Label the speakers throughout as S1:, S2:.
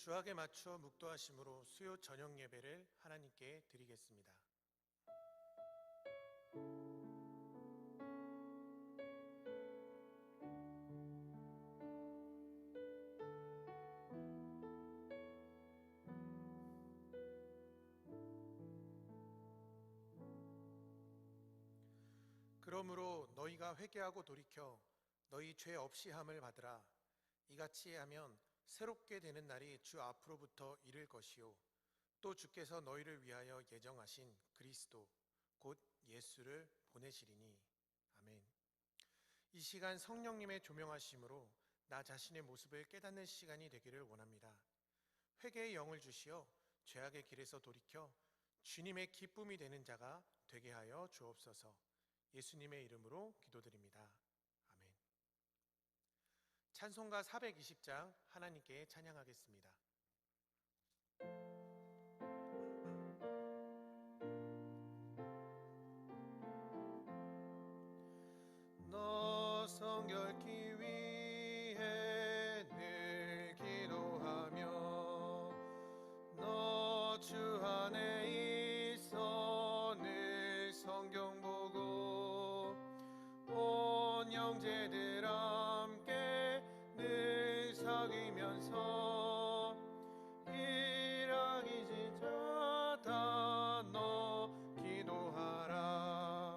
S1: 주악에 맞춰 묵도하심으로 수요 저녁 예배를 하나님께 드리겠습니다. 그러므로 너희가 회개하고 돌이켜 너희 죄 없이 함을 받으라. 이같이 하면 새롭게 되는 날이 주 앞으로부터 이를 것이요 또 주께서 너희를 위하여 예정하신 그리스도 곧 예수를 보내시리니. 아멘. 이 시간 성령님의 조명하심으로 나 자신의 모습을 깨닫는 시간이 되기를 원합니다. 회개의 영을 주시어 죄악의 길에서 돌이켜 주님의 기쁨이 되는 자가 되게 하여 주옵소서. 예수님의 이름으로 기도드립니다. 아멘. 찬송가 420장 하나님께 찬양하겠습니다. 너 성결케 위해 늘 기도하며 너 주 안에 있어 늘 성경 보고 온 형제들 함께 늘 사귀면서 일하기 지자다 너 기도하라.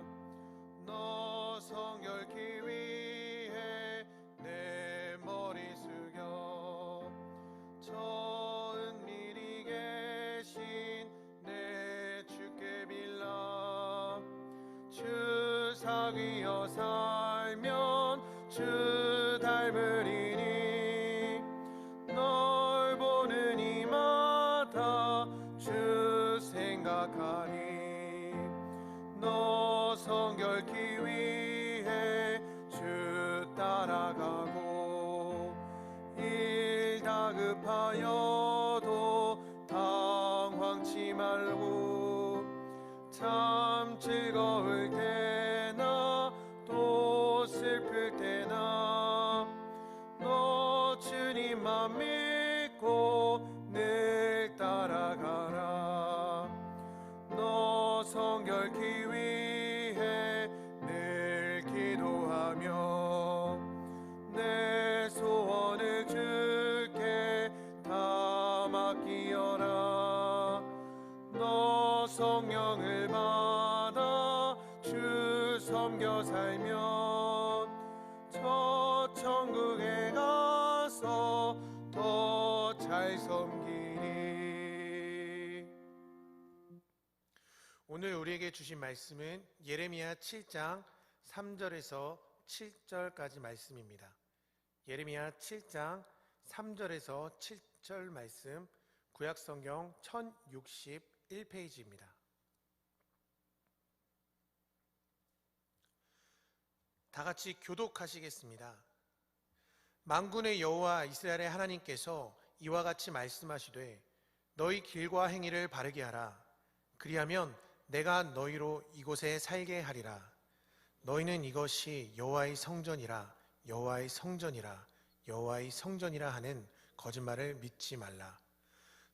S1: 너 성결케 위해 내 머리 숙여 저 은밀히 계신 내 주께 빌라. 주 사귀어 살면 주 닮으리니 널 보는 이마다 주 생각하리. 너 성결케 위해 주 따라가고 일 다급하여도 당황치 말고 참 즐거울 때나 또 슬플 때나 너 주님만 믿고 늘 따라가라. 너 성결케 위해 늘 기도하며 내 소원을 주께 다 맡기어라. 너 성령을 받아 주 섬겨 살면 저 천국에 가서 더 잘 섬기리. 오늘 우리에게 주신 말씀은 예레미야 7장 3절에서 7절까지 말씀입니다. 예레미야 7장 3절에서 7절 말씀, 구약성경 1061페이지입니다. 다 같이 교독하시겠습니다. 만군의 여호와 이스라엘의 하나님께서 이와 같이 말씀하시되 너희 길과 행위를 바르게 하라. 그리하면 내가 너희로 이곳에 살게 하리라. 너희는 이것이 여호와의 성전이라 여호와의 성전이라 여호와의 성전이라 하는 거짓말을 믿지 말라.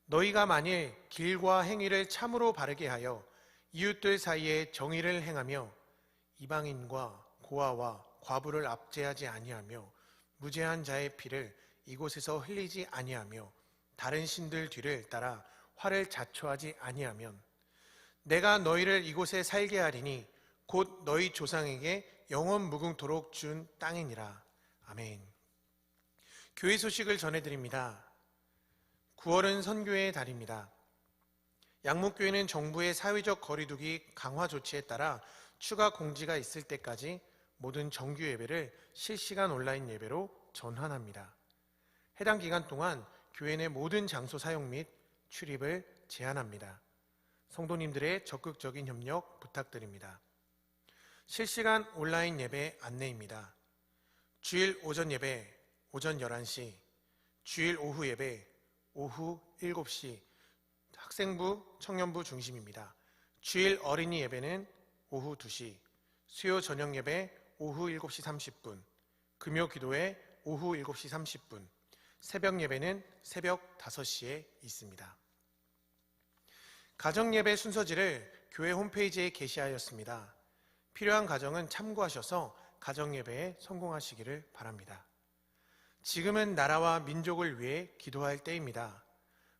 S1: 너희가 만일 길과 행위를 참으로 바르게 하여 이웃들 사이에 정의를 행하며 이방인과 고아와 과부를 압제하지 아니하며 무죄한 자의 피를 이곳에서 흘리지 아니하며 다른 신들 뒤를 따라 화를 자초하지 아니하면 내가 너희를 이곳에 살게 하리니 곧 너희 조상에게 영원 무궁토록 준 땅이니라. 아멘. 교회 소식을 전해드립니다. 9월은 선교의 달입니다. 양목교회는 정부의 사회적 거리두기 강화 조치에 따라 추가 공지가 있을 때까지 모든 정규 예배를 실시간 온라인 예배로 전환합니다. 해당 기간 동안 교회 내 모든 장소 사용 및 출입을 제한합니다. 성도님들의 적극적인 협력 부탁드립니다. 실시간 온라인 예배 안내입니다. 주일 오전 예배 오전 11시, 주일 오후 예배 오후 7시, 학생부, 청년부 중심입니다. 주일 어린이 예배는 오후 2시, 수요 저녁 예배 오후 7시 30분, 금요 기도회 오후 7시 30분, 새벽 예배는 새벽 5시에 있습니다. 가정 예배 순서지를 교회 홈페이지에 게시하였습니다. 필요한 가정은 참고하셔서 가정 예배에 성공하시기를 바랍니다. 지금은 나라와 민족을 위해 기도할 때입니다.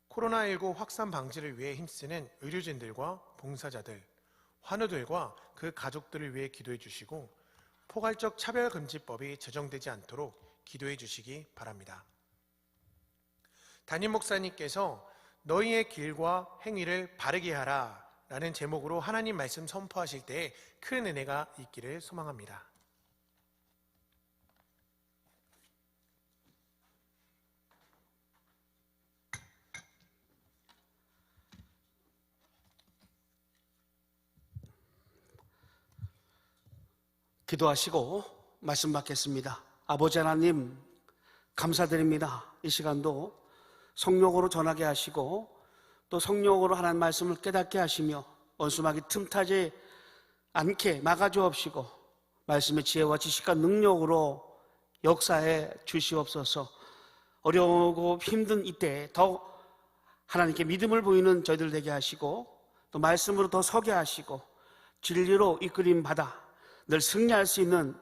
S1: 코로나19 확산 방지를 위해 힘쓰는 의료진들과 봉사자들, 환우들과 그 가족들을 위해 기도해 주시고 포괄적 차별금지법이 제정되지 않도록 기도해 주시기 바랍니다. 담임 목사님께서 너희의 길과 행위를 바르게 하라 라는 제목으로 하나님 말씀 선포하실 때에 큰 은혜가 있기를 소망합니다.
S2: 기도하시고 말씀 받겠습니다. 아버지 하나님 감사드립니다. 이 시간도 성령으로 전하게 하시고 또 성령으로 하나님 말씀을 깨닫게 하시며 원수마귀 틈타지 않게 막아주옵시고 말씀의 지혜와 지식과 능력으로 역사해 주시옵소서. 어려우고 힘든 이때 더 하나님께 믿음을 보이는 저희들 되게 하시고 또 말씀으로 더 서게 하시고 진리로 이끌림 받아 늘 승리할 수 있는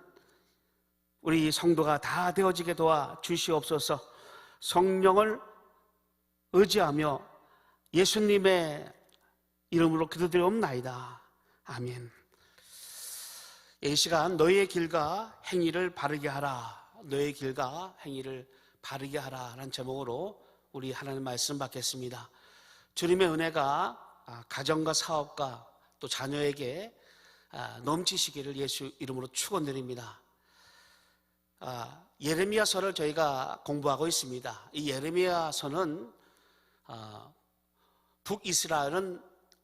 S2: 우리 성도가 다 되어지게 도와 주시옵소서. 성령을 의지하며 예수님의 이름으로 기도드리옵나이다. 아멘. 이 시간 너희의 길과 행위를 바르게 하라. 너희의 길과 행위를 바르게 하라 라는 제목으로 우리 하나님 말씀 받겠습니다. 주님의 은혜가 가정과 사업과 또 자녀에게 넘치시기를 예수 이름으로 축원드립니다. 예레미야서를 저희가 공부하고 있습니다. 이 예레미야서는 북이스라엘은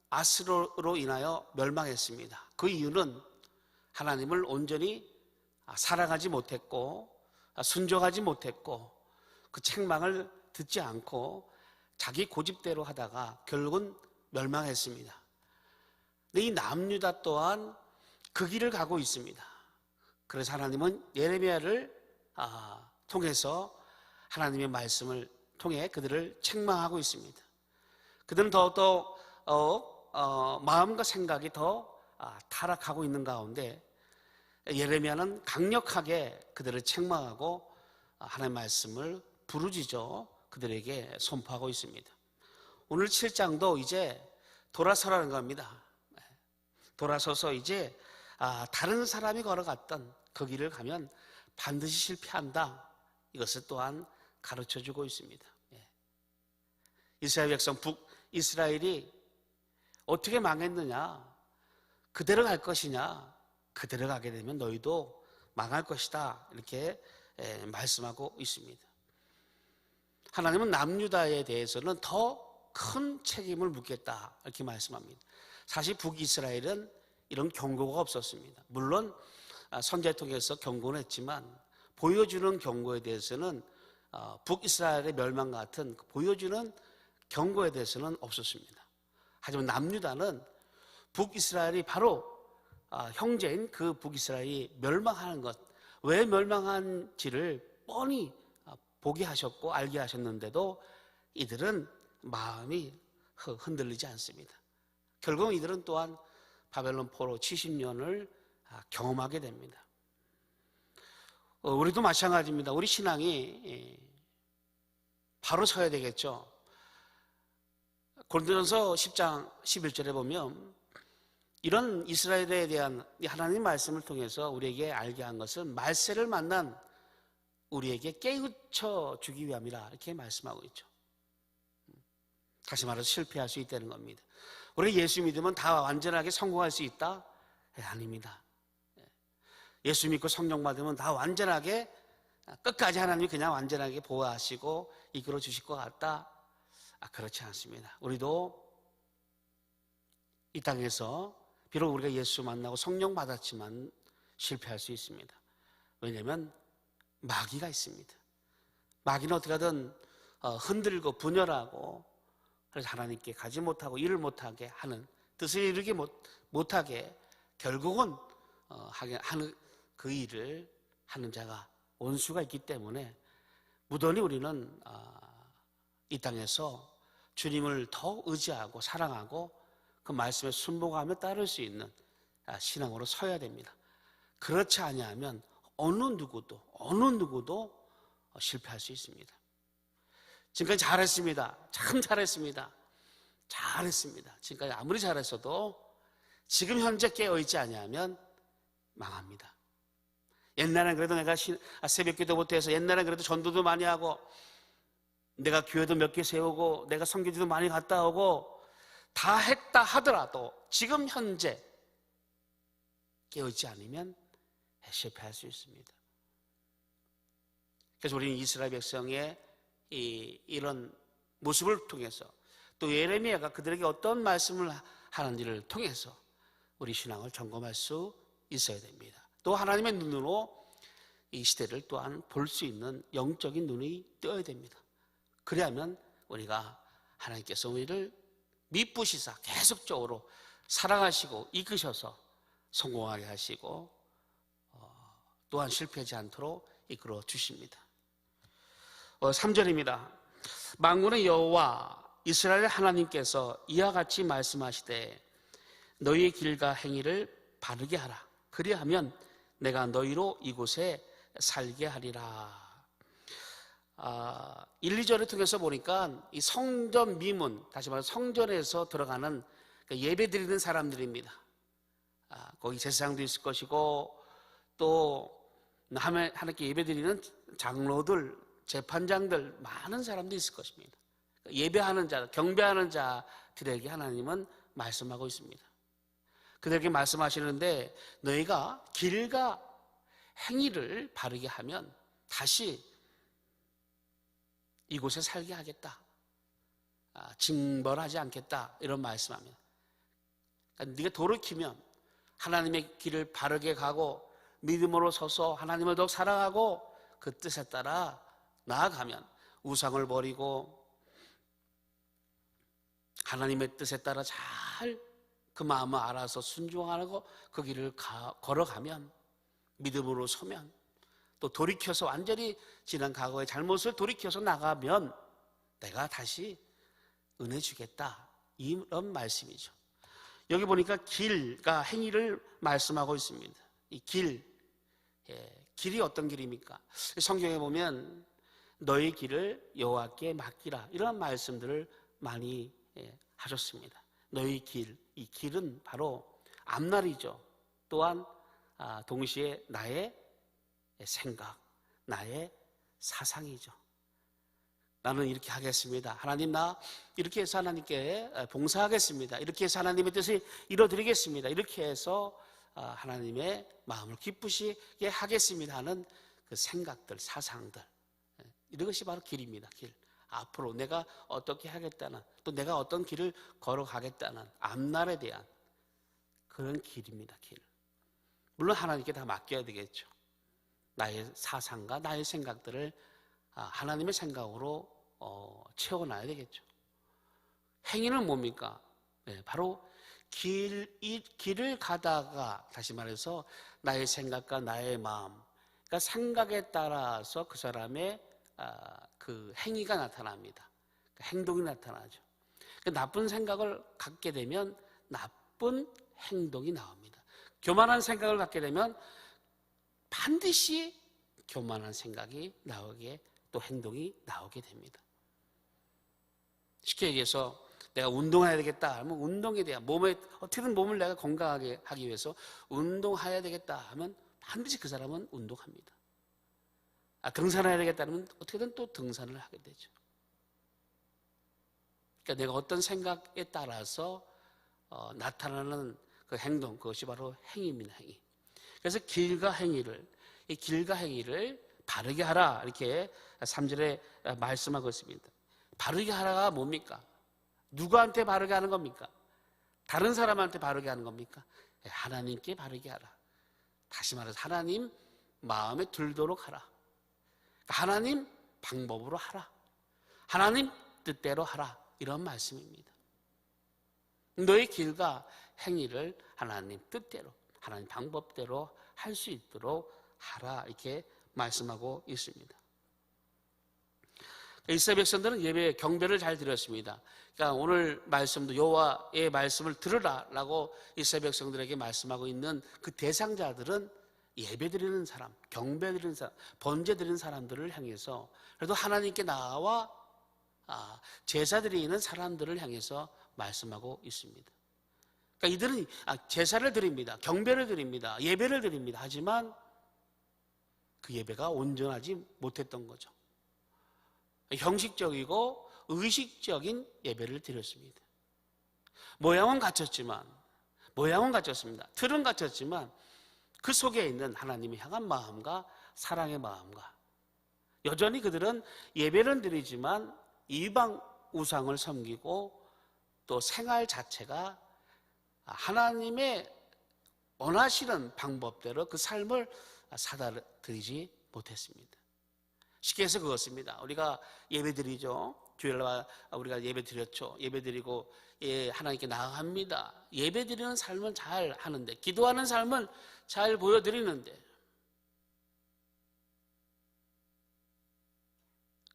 S2: 아스로로 인하여 멸망했습니다. 그 이유는 하나님을 온전히 사랑하지 못했고 순종하지 못했고 그 책망을 듣지 않고 자기 고집대로 하다가 결국은 멸망했습니다. 이 남유다 또한 그 길을 가고 있습니다. 그래서 하나님은 예레미야를 통해서 하나님의 말씀을 통해 그들을 책망하고 있습니다. 그들은 더욱더 마음과 생각이 더 타락하고 있는 가운데 예레미야는 강력하게 그들을 책망하고 하나님의 말씀을 부르짖어 그들에게 선포하고 있습니다. 오늘 7장도 이제 돌아서라는 겁니다. 돌아서서 이제 다른 사람이 걸어갔던 그 길을 가면 반드시 실패한다. 이것을 또한 가르쳐주고 있습니다. 이스라엘 백성 북이스라엘이 어떻게 망했느냐? 그대로 갈 것이냐? 그대로 가게 되면 너희도 망할 것이다. 이렇게 말씀하고 있습니다. 하나님은 남유다에 대해서는 더 큰 책임을 묻겠다. 이렇게 말씀합니다. 사실 북이스라엘은 이런 경고가 없었습니다. 물론 선지자를 통해서 경고는 했지만 보여주는 경고에 대해서는 북이스라엘의 멸망 같은 보여주는 경고에 대해서는 없었습니다. 하지만 남유다는 북이스라엘이 바로 형제인 그 북이스라엘이 멸망하는 것, 왜 멸망한지를 뻔히 보게 하셨고 알게 하셨는데도 이들은 마음이 흔들리지 않습니다. 결국 이들은 또한 바벨론 포로 70년을 경험하게 됩니다. 우리도 마찬가지입니다. 우리 신앙이 바로 서야 되겠죠. 고린도전서 10장 11절에 보면 이런 이스라엘에 대한 하나님 말씀을 통해서 우리에게 알게 한 것은 말세를 만난 우리에게 깨우쳐 주기 위함이라 이렇게 말씀하고 있죠. 다시 말해서 실패할 수 있다는 겁니다. 우리 예수 믿으면 다 완전하게 성공할 수 있다? 아닙니다. 예수 믿고 성령 받으면 다 완전하게 끝까지 하나님이 그냥 완전하게 보호하시고 이끌어 주실 것 같다? 그렇지 않습니다. 우리도 이 땅에서 비록 우리가 예수 만나고 성령 받았지만 실패할 수 있습니다. 왜냐하면 마귀가 있습니다. 마귀는 어떻게 하든 흔들고 분열하고 그래서 하나님께 가지 못하고 일을 못하게 하는 뜻을 이루지 못하게 결국은 하는 그 일을 하는 자가 원수가 있기 때문에 무던히 우리는 이 땅에서 주님을 더 의지하고 사랑하고 그 말씀에 순복하며 따를 수 있는 신앙으로 서야 됩니다. 그렇지 아니하면 어느 누구도 실패할 수 있습니다. 지금까지 잘했습니다. 참 잘했습니다. 지금까지 아무리 잘했어도 지금 현재 깨어있지 아니하면 망합니다. 옛날엔 그래도 내가 새벽 기도부터 해서 옛날엔 그래도 전도도 많이 하고 내가 교회도 몇 개 세우고 내가 선교지도 많이 갔다 오고 다 했다 하더라도 지금 현재 깨어있지 않으면 실패할 수 있습니다. 그래서 우리는 이스라엘 백성의 이런 모습을 통해서 또 예레미야가 그들에게 어떤 말씀을 하는지를 통해서 우리 신앙을 점검할 수 있어야 됩니다. 또 하나님의 눈으로 이 시대를 또한 볼 수 있는 영적인 눈이 떠야 됩니다. 그래야만 우리가 하나님께서 우리를 미쁘시사 계속적으로 사랑하시고 이끄셔서 성공하게 하시고 또한 실패하지 않도록 이끌어 주십니다. 3절입니다. 만군의 여호와 이스라엘 하나님께서 이와 같이 말씀하시되 너희의 길과 행위를 바르게 하라. 그리하면 내가 너희로 이곳에 살게 하리라. 1, 2절을 통해서 보니까 이 성전 미문, 다시 말해서 성전에서 들어가는 예배 드리는 사람들입니다. 거기 제사장도 있을 것이고 또 하나님께 예배 드리는 장로들, 재판장들 많은 사람도 있을 것입니다. 예배하는 자, 경배하는 자들에게 하나님은 말씀하고 있습니다. 그들에게 말씀하시는데 너희가 길과 행위를 바르게 하면 다시 이곳에 살게 하겠다. 징벌하지 않겠다. 이런 말씀합니다. 그러니까 네가 돌이키면 하나님의 길을 바르게 가고 믿음으로 서서 하나님을 더욱 사랑하고 그 뜻에 따라 나아가면 우상을 버리고 하나님의 뜻에 따라 잘 그 마음을 알아서 순종하고 그 길을 걸어가면 믿음으로 서면 또 돌이켜서 완전히 지난 과거의 잘못을 돌이켜서 나가면 내가 다시 은혜 주겠다. 이런 말씀이죠. 여기 보니까 길과 행위를 말씀하고 있습니다. 이 길이 어떤 길입니까? 성경에 보면 너의 길을 여호와께 맡기라 이런 말씀들을 많이 하셨습니다. 너의 길, 이 길은 바로 앞날이죠. 또한 동시에 나의 생각, 나의 사상이죠. 나는 이렇게 하겠습니다. 하나님 나 이렇게 해서 하나님께 봉사하겠습니다. 이렇게 해서 하나님의 뜻을 이뤄드리겠습니다. 이렇게 해서 하나님의 마음을 기쁘시게 하겠습니다 하는 그 생각들, 사상들, 이것이 바로 길입니다. 길. 앞으로 내가 어떻게 하겠다는, 또 내가 어떤 길을 걸어가겠다는 앞날에 대한 그런 길입니다. 길. 물론 하나님께 다 맡겨야 되겠죠. 나의 사상과 나의 생각들을 하나님의 생각으로 채워놔야 되겠죠. 행위는 뭡니까? 바로 길을 가다가 다시 말해서 나의 생각과 나의 마음, 그러니까 생각에 따라서 그 사람의 그 행위가 나타납니다. 행동이 나타나죠. 나쁜 생각을 갖게 되면 나쁜 행동이 나옵니다. 교만한 생각을 갖게 되면 반드시 교만한 생각이 나오게 또 행동이 나오게 됩니다. 쉽게 얘기해서 내가 운동해야 되겠다 하면 운동에 대한 어떻게든 몸을 내가 건강하게 하기 위해서 운동해야 되겠다 하면 반드시 그 사람은 운동합니다. 등산해야 되겠다 하면 어떻게든 또 등산을 하게 되죠. 그러니까 내가 어떤 생각에 따라서 나타나는 그 행동, 그것이 바로 행위입니다. 행위. 그래서 길과 행위를 바르게 하라 이렇게 3절에 말씀하고 있습니다. 바르게 하라가 뭡니까? 누구한테 바르게 하는 겁니까? 다른 사람한테 바르게 하는 겁니까? 하나님께 바르게 하라. 다시 말해서 하나님 마음에 들도록 하라. 하나님 방법으로 하라. 하나님 뜻대로 하라. 이런 말씀입니다. 너의 길과 행위를 하나님 뜻대로, 하나님 방법대로 할 수 있도록 하라. 이렇게 말씀하고 있습니다. 이스라엘 백성들은 예배 경배를 잘 드렸습니다. 그러니까 오늘 말씀도 여호와의 말씀을 들으라라고 이스라엘 백성들에게 말씀하고 있는 그 대상자들은 예배 드리는 사람, 경배 드리는 사람, 번제 드리는 사람들을 향해서, 그래도 하나님께 나와 제사 드리는 사람들을 향해서 말씀하고 있습니다. 그러니까 이들은 제사를 드립니다. 경배를 드립니다. 예배를 드립니다. 하지만 그 예배가 온전하지 못했던 거죠. 형식적이고 의식적인 예배를 드렸습니다. 모양은 갖췄습니다. 틀은 갖췄지만 그 속에 있는 하나님을 향한 마음과 사랑의 마음과, 여전히 그들은 예배는 드리지만 이방 우상을 섬기고 또 생활 자체가 하나님의 원하시는 방법대로 그 삶을 사다 드리지 못했습니다. 쉽게 해서 그것입니다. 우리가 예배 드리죠. 주일날 우리가 예배 드렸죠. 예배 드리고 하나님께 나아갑니다. 예배 드리는 삶은 잘 하는데, 기도하는 삶은 잘 보여드리는데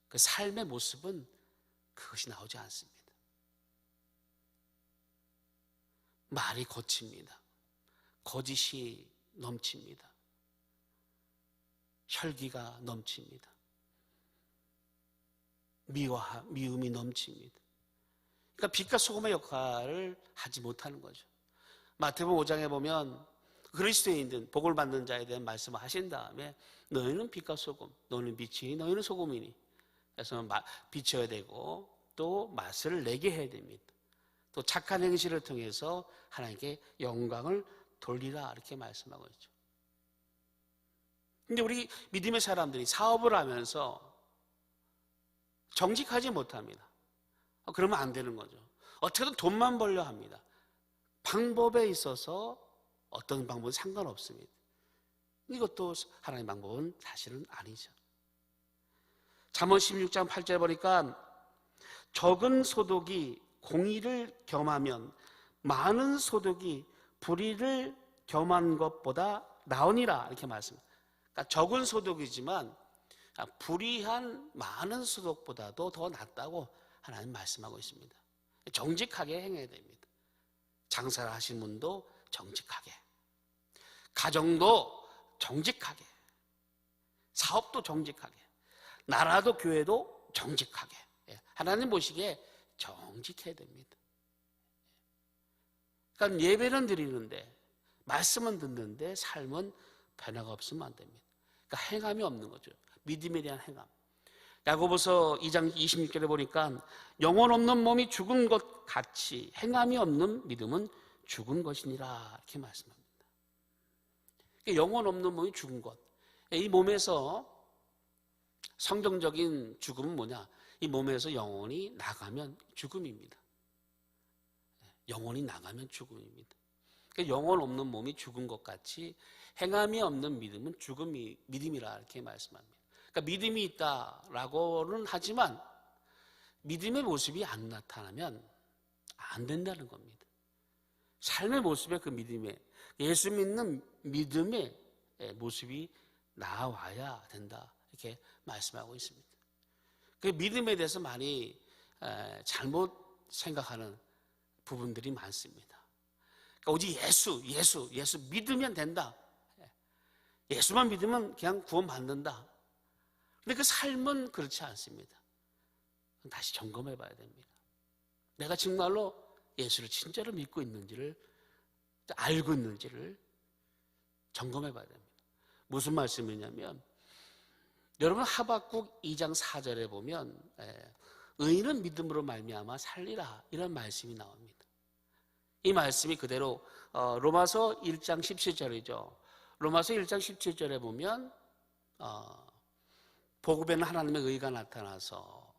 S2: 그 삶의 모습은 그것이 나오지 않습니다. 말이 거칩니다. 거짓이 넘칩니다. 혈기가 넘칩니다. 미움이 넘칩니다. 그러니까 빛과 소금의 역할을 하지 못하는 거죠. 마태복음 5장에 보면 그리스도인들, 복을 받는 자에 대한 말씀을 하신 다음에 너희는 빛과 소금, 너희는 빛이니 너희는 소금이니, 그래서 비춰야 되고 또 맛을 내게 해야 됩니다. 또 착한 행실을 통해서 하나님께 영광을 돌리라, 이렇게 말씀하고 있죠. 근데 우리 믿음의 사람들이 사업을 하면서 정직하지 못합니다. 그러면 안 되는 거죠. 어떻게든 돈만 벌려 합니다. 방법에 있어서 어떤 방법은 상관없습니다. 이것도 하나님의 방법은 사실은 아니죠. 잠언 16장 8절에 보니까 적은 소득이 공의를 겸하면 많은 소득이 불의를 겸한 것보다 나으니라, 이렇게 말씀합니다. 그러니까 적은 소득이지만 불의한 많은 소득보다도 더 낫다고 하나님 말씀하고 있습니다. 정직하게 행해야 됩니다. 장사를 하신 분도 정직하게, 가정도 정직하게, 사업도 정직하게, 나라도 교회도 정직하게, 하나님 보시기에 정직해야 됩니다. 그러니까 예배는 드리는데, 말씀은 듣는데 삶은 변화가 없으면 안 됩니다. 그러니까 행함이 없는 거죠. 믿음에 대한 행함. 야고보서 2장 26절에 보니까 영혼 없는 몸이 죽은 것 같이 행함이 없는 믿음은 죽은 것이니라, 이렇게 말씀합니다. 그러니까 영혼 없는 몸이 죽은 것. 이 몸에서 성경적인 죽음은 뭐냐? 이 몸에서 영혼이 나가면 죽음입니다. 영혼이 나가면 죽음입니다. 그러니까 영혼 없는 몸이 죽은 것 같이 행함이 없는 믿음은 믿음이라, 이렇게 말씀합니다. 그러니까 믿음이 있다라고는 하지만 믿음의 모습이 안 나타나면 안 된다는 겁니다. 삶의 모습에 그 믿음의, 예수 믿는 믿음의 모습이 나와야 된다, 이렇게 말씀하고 있습니다. 그 믿음에 대해서 많이 잘못 생각하는 부분들이 많습니다. 그러니까 오직 예수 믿으면 된다. 예수만 믿으면 그냥 구원받는다. 근데 그 삶은 그렇지 않습니다. 다시 점검해 봐야 됩니다. 내가 정말로 예수를 진짜로 믿고 있는지를, 알고 있는지를 점검해 봐야 됩니다. 무슨 말씀이냐면, 여러분 하박국 2장 4절에 보면 의인은 믿음으로 말미암아 살리라, 이런 말씀이 나옵니다. 이 말씀이 그대로 로마서 1장 17절이죠. 로마서 1장 17절에 보면 복음에는 하나님의 의가 나타나서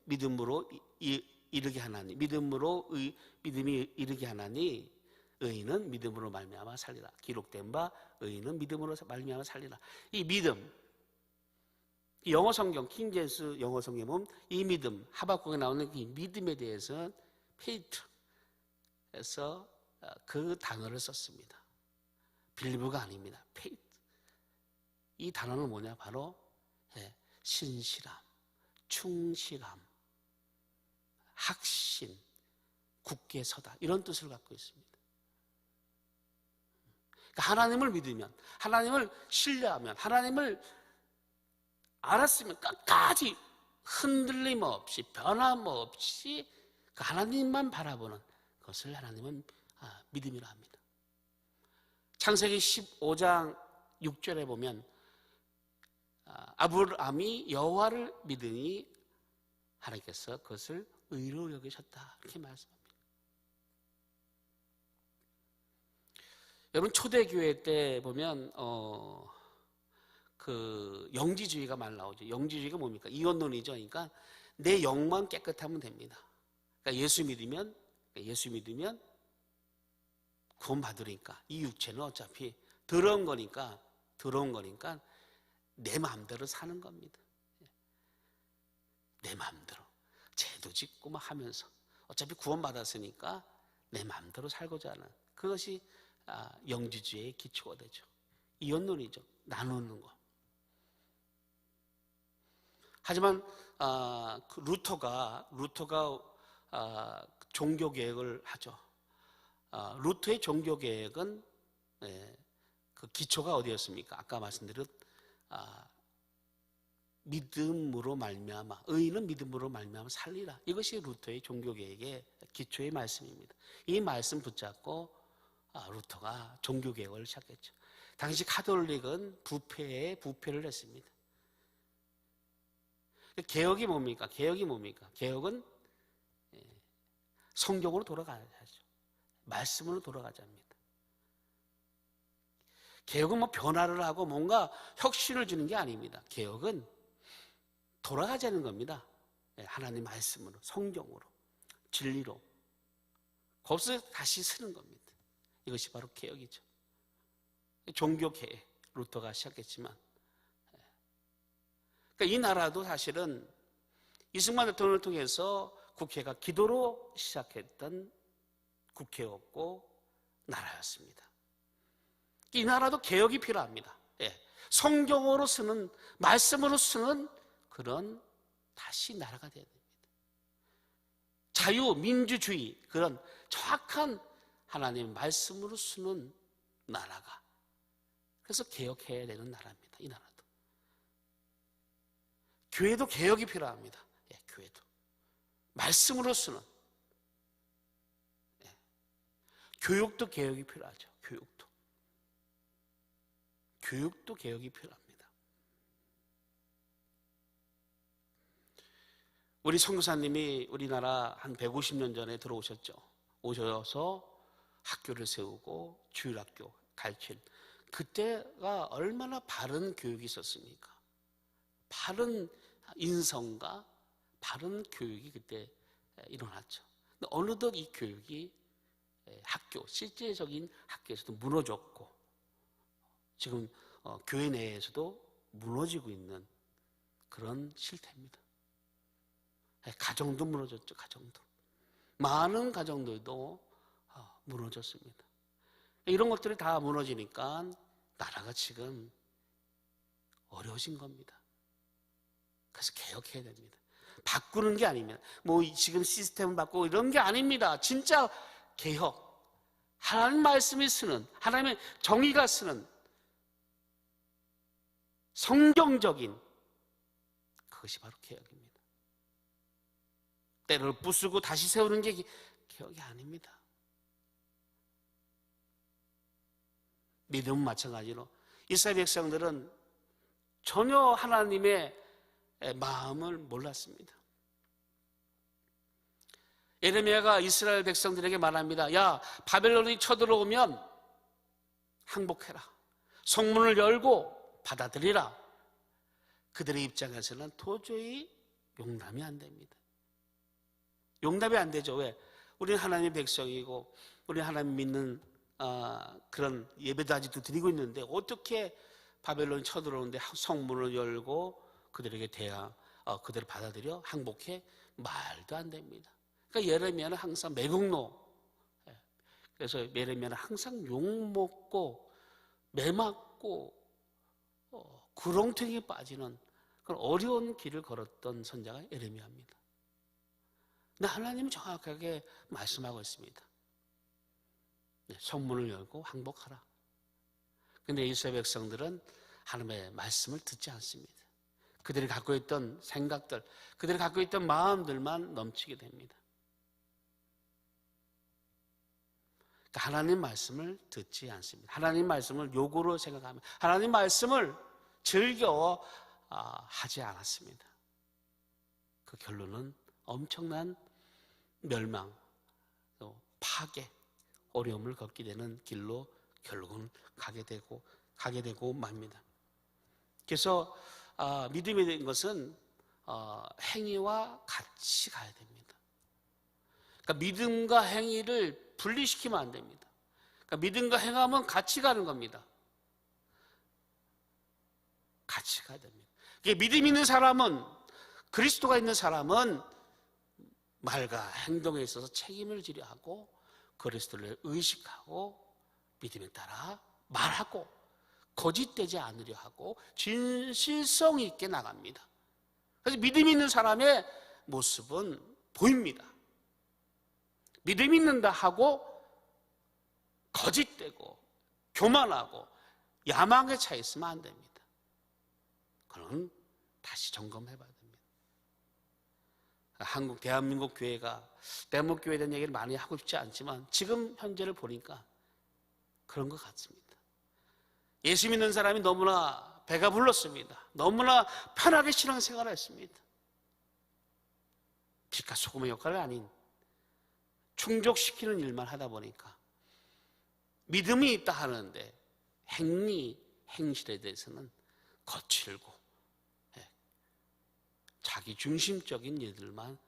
S2: 믿음으로 이르게 하나니, 믿음이 이르게 하나니 의인은 믿음으로 말미암아 살리라. 기록된 바 의인은 믿음으로 말미암아 살리라. 이 믿음, 영어 성경 킹제임스 영어 성경에 보면 이 믿음, 하박국에 나오는 이 믿음에 대해서는 페이트에서 그 단어를 썼습니다. 빌리브가 아닙니다. 페이트. 이 단어는 뭐냐? 바로 신실함, 충실함, 학신, 굳게 서다 이런 뜻을 갖고 있습니다. 그러니까 하나님을 믿으면, 하나님을 신뢰하면, 하나님을 알았으면 끝까지 흔들림 없이 변함없이 그 하나님만 바라보는 것을 하나님은 믿음이라 합니다. 창세기 15장 6절에 보면 아브라함이 여호와를 믿으니 하나님께서 그것을 의로 여기셨다 이렇게 말씀합니다. 여러분 초대교회 때 보면 그 영지주의가 많이 나오죠. 영지주의가 뭡니까? 이원론이죠. 그러니까 내 영만 깨끗하면 됩니다. 그러니까 예수 믿으면 구원 받으니까 이 육체는 어차피 더러운 거니까 내 마음대로 사는 겁니다. 내 마음대로 죄도 짓고 막 하면서 어차피 구원 받았으니까 내 마음대로 살고자 하는 그것이 영지주의의 기초가 되죠. 이원론이죠. 나누는 거. 하지만 루터가 종교 개혁을 하죠. 루터의 종교 개혁은 그 기초가 어디였습니까? 아까 말씀드린 믿음으로 말미암아 의인은 믿음으로 말미암아 살리라. 이것이 루터의 종교 개혁의 기초의 말씀입니다. 이 말씀 붙잡고 루터가 종교 개혁을 시작했죠. 당시 가톨릭은 부패를 했습니다. 개혁이 뭡니까? 개혁은 성경으로 돌아가야죠. 말씀으로 돌아가자 합니다. 개혁은 뭐 변화를 하고 뭔가 혁신을 주는 게 아닙니다. 개혁은 돌아가자는 겁니다. 하나님 말씀으로, 성경으로, 진리로. 거기서 다시 쓰는 겁니다. 이것이 바로 개혁이죠. 종교 개혁, 루터가 시작했지만 그러니까 이 나라도 사실은 이승만 대통령을 통해서 국회가 기도로 시작했던 국회였고 나라였습니다. 이 나라도 개혁이 필요합니다. 성경으로 쓰는 말씀으로 쓰는 그런 다시 나라가 되어야 됩니다. 자유민주주의 그런 정확한 하나님의 말씀으로 쓰는 나라가 그래서 개혁해야 되는 나라입니다. 이 나라도. 교회도 개혁이 필요합니다. 교회도. 말씀으로 쓰는. 교육도 개혁이 필요하죠. 교육도 개혁이 필요합니다. 우리 선교사님이 우리나라 한 150년 전에 들어오셨죠. 오셔서 학교를 세우고 주일학교 가르친 그때가 얼마나 바른 교육이 있었습니까? 바른 인성과 바른 교육이 그때 일어났죠. 근데 어느덧 이 교육이 학교, 실제적인 학교에서도 무너졌고 지금 교회 내에서도 무너지고 있는 그런 실태입니다. 가정도 무너졌죠. 가정도. 많은 가정들도 무너졌습니다. 이런 것들이 다 무너지니까 나라가 지금 어려워진 겁니다. 그래서 개혁해야 됩니다. 바꾸는 게 아닙니다. 뭐 지금 시스템을 바꾸고 이런 게 아닙니다. 진짜 개혁. 하나님 말씀이 쓰는, 하나님의 정의가 쓰는 성경적인 그것이 바로 개혁입니다. 때를 부수고 다시 세우는 게 개혁이 아닙니다. 믿음은 마찬가지로 이스라엘 백성들은 전혀 하나님의 마음을 몰랐습니다. 예레미야가 이스라엘 백성들에게 말합니다. 야, 바벨론이 쳐들어오면 항복해라. 성문을 열고 받아들이라. 그들의 입장에서는 도저히 용납이 안 됩니다. 용납이 안 되죠. 왜? 우리는 하나님의 백성이고 우리 하나님 믿는 그런 예배도 아직도 드리고 있는데 어떻게 바벨론이 쳐들어오는데 성문을 열고 그들에게 그들을 받아들여 항복해? 말도 안 됩니다. 그러니까 예레미야는 항상 매국노. 그래서 예레미야는 항상 욕먹고 매맞고 구렁텅이에 빠지는 그런 어려운 길을 걸었던 선자가 예레미야입니다. 근데 하나님은 정확하게 말씀하고 있습니다. 성문을 열고 항복하라. 근데 이스라엘 백성들은 하나님의 말씀을 듣지 않습니다. 그들이 갖고 있던 생각들, 그들이 갖고 있던 마음들만 넘치게 됩니다. 그러니까 하나님 말씀을 듣지 않습니다. 하나님 말씀을 요구로 생각하며 하나님 말씀을 즐겨워 하지 않았습니다. 그 결론은 엄청난 멸망, 또 파괴, 어려움을 겪게 되는 길로 결국은 가게 되고 맙니다. 그래서 믿음이 된 것은 행위와 같이 가야 됩니다. 그러니까 믿음과 행위를 분리시키면 안 됩니다. 그러니까 믿음과 행함은 같이 가는 겁니다. 같이 가야 됩니다. 믿음 있는 사람은, 그리스도가 있는 사람은 말과 행동에 있어서 책임을 지려 하고 그리스도를 의식하고 믿음에 따라 말하고 거짓되지 않으려 하고 진실성 있게 나갑니다. 그래서 믿음 있는 사람의 모습은 보입니다. 믿음 있는다 하고 거짓되고 교만하고 야망에 차 있으면 안 됩니다. 그럼 다시 점검해 봐야 됩니다. 대한민국 교회가 대한민국 교회에 대한 얘기를 많이 하고 싶지 않지만 지금 현재를 보니까 그런 것 같습니다. 예수 믿는 사람이 너무나 배가 불렀습니다. 너무나 편하게 신앙생활을 했습니다. 빛과 소금의 역할이 아닌 충족시키는 일만 하다 보니까 믿음이 있다 하는데 행실에 대해서는 거칠고 자기 중심적인 일들만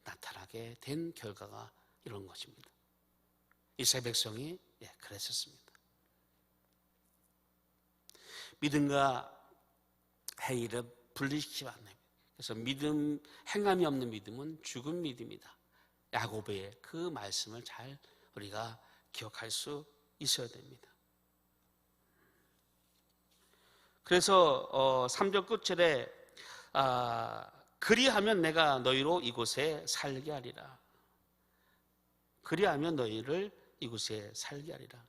S2: 나타나게 된 결과가 이런 것입니다. 이스라엘 백성이 그랬었습니다. 믿음과 행위를 분리시키면 안 됩니다. 그래서 행함이 없는 믿음은 죽은 믿음이다. 야고보의 그 말씀을 잘 우리가 기억할 수 있어야 됩니다. 그래서 3절 끝절에 그리하면 내가 너희로 이곳에 살게 하리라. 그리하면 너희를 이곳에 살게 하리라.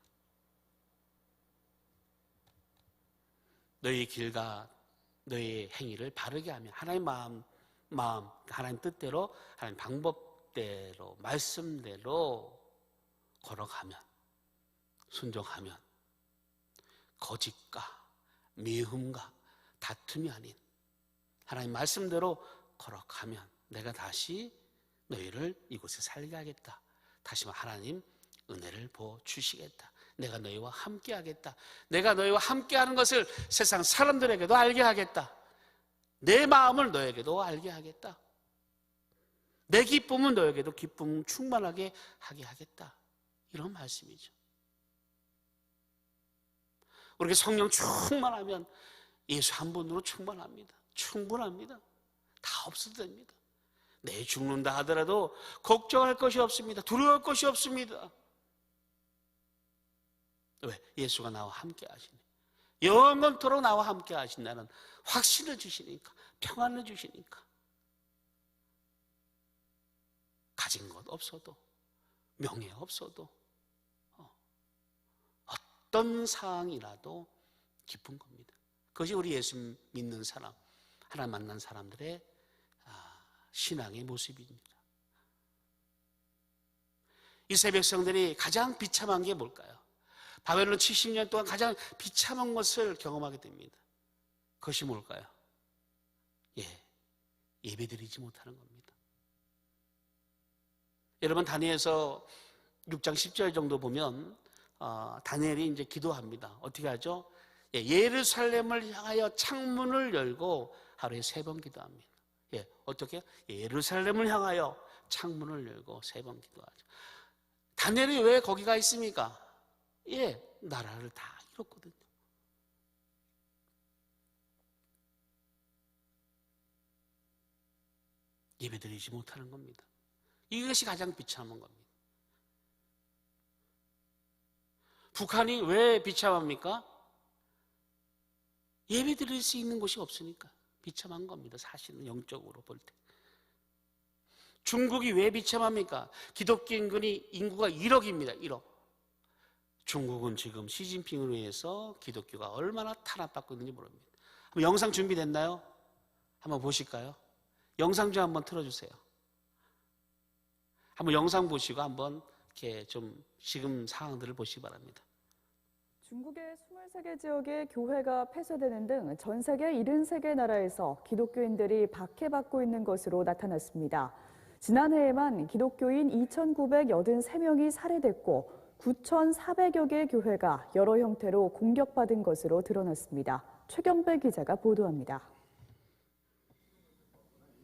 S2: 너희 길과 너희 행위를 바르게 하면 하나님 마음, 하나님 뜻대로 하나님 방법대로 말씀대로 걸어가면 순종하면 거짓과 미움과 다툼이 아닌 하나님 말씀대로 걸어가면 내가 다시 너희를 이곳에 살게 하겠다. 다시 말해 하나님 은혜를 부어 주시겠다. 내가 너희와 함께 하겠다. 내가 너희와 함께 하는 것을 세상 사람들에게도 알게 하겠다. 내 마음을 너에게도 알게 하겠다. 내 기쁨은 너에게도 기쁨 충만하게 하게 하겠다. 이런 말씀이죠. 우리가 성령 충만하면 예수 한 분으로 충만합니다. 충분합니다. 다 없어도 됩니다. 내 죽는다 하더라도 걱정할 것이 없습니다. 두려워할 것이 없습니다. 왜? 예수가 나와 함께 하시네. 영원토록 나와 함께 하신다는 확신을 주시니까, 평안을 주시니까. 가진 것 없어도, 명예 없어도, 어떤 상황이라도 기쁜 겁니다. 그것이 우리 예수 믿는 사람, 하나님 만난 사람들의 신앙의 모습입니다. 이스라엘 백성들이 가장 비참한 게 뭘까요? 바벨론 70년 동안 가장 비참한 것을 경험하게 됩니다. 그것이 뭘까요? 예배드리지 못하는 겁니다. 여러분 다니엘서 6장 10절 정도 보면 다니엘이 이제 기도합니다. 어떻게 하죠? 예루살렘을 향하여 창문을 열고 하루에 3번 기도합니다. 어떻게? 예루살렘을 향하여 창문을 열고 3번 기도하죠. 다니엘이 왜 거기가 있습니까? 나라를 다 잃었거든요. 예배드리지 못하는 겁니다. 이것이 가장 비참한 겁니다. 북한이 왜 비참합니까? 예배드릴 수 있는 곳이 없으니까 비참한 겁니다. 사실은 영적으로 볼 때. 중국이 왜 비참합니까? 기독교 인구가 1억입니다. 1억. 중국은 지금 시진핑을 위해서 기독교가 얼마나 탄압받고 있는지 모릅니다. 한번 영상 준비됐나요? 한번 보실까요? 영상 좀 한번 틀어주세요. 한번 영상 보시고 한번 이렇게 좀 지금 상황들을 보시기 바랍니다.
S3: 중국의 23개 지역의 교회가 폐쇄되는 등 전 세계 73개 나라에서 기독교인들이 박해받고 있는 것으로 나타났습니다. 지난해에만 기독교인 2,983명이 살해됐고 9,400여 개의 교회가 여러 형태로 공격받은 것으로 드러났습니다. 최경배 기자가 보도합니다.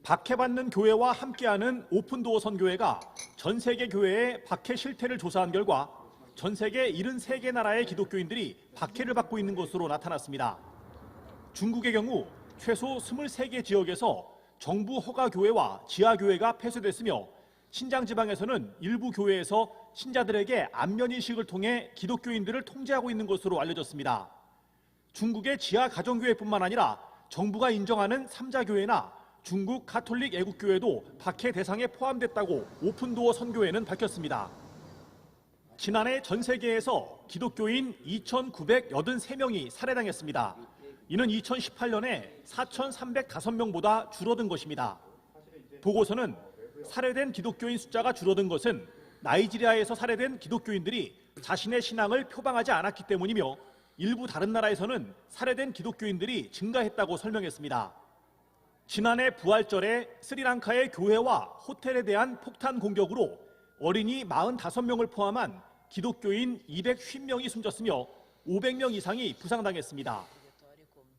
S4: 박해받는 교회와 함께하는 오픈도어 선교회가 전 세계 교회의 박해 실태를 조사한 결과 전 세계 73개 나라의 기독교인들이 박해를 받고 있는 것으로 나타났습니다. 중국의 경우 최소 23개 지역에서 정부 허가 교회와 지하 교회가 폐쇄됐으며 신장 지방에서는 일부 교회에서 신자들에게 안면 인식을 통해 기독교인들을 통제하고 있는 것으로 알려졌습니다. 중국의 지하 가정교회뿐만 아니라 정부가 인정하는 3자 교회나 중국 가톨릭 애국교회도 박해 대상에 포함됐다고 오픈도어 선교회는 밝혔습니다. 지난해 전 세계에서 기독교인 2,983명이 살해당했습니다. 이는 2018년에 4,305명보다 줄어든 것입니다. 보고서는 살해된 기독교인 숫자가 줄어든 것은 나이지리아에서 살해된 기독교인들이 자신의 신앙을 표방하지 않았기 때문이며 일부 다른 나라에서는 살해된 기독교인들이 증가했다고 설명했습니다. 지난해 부활절에 스리랑카의 교회와 호텔에 대한 폭탄 공격으로 어린이 45명을 포함한 기독교인 250명이 숨졌으며 500명 이상이 부상당했습니다.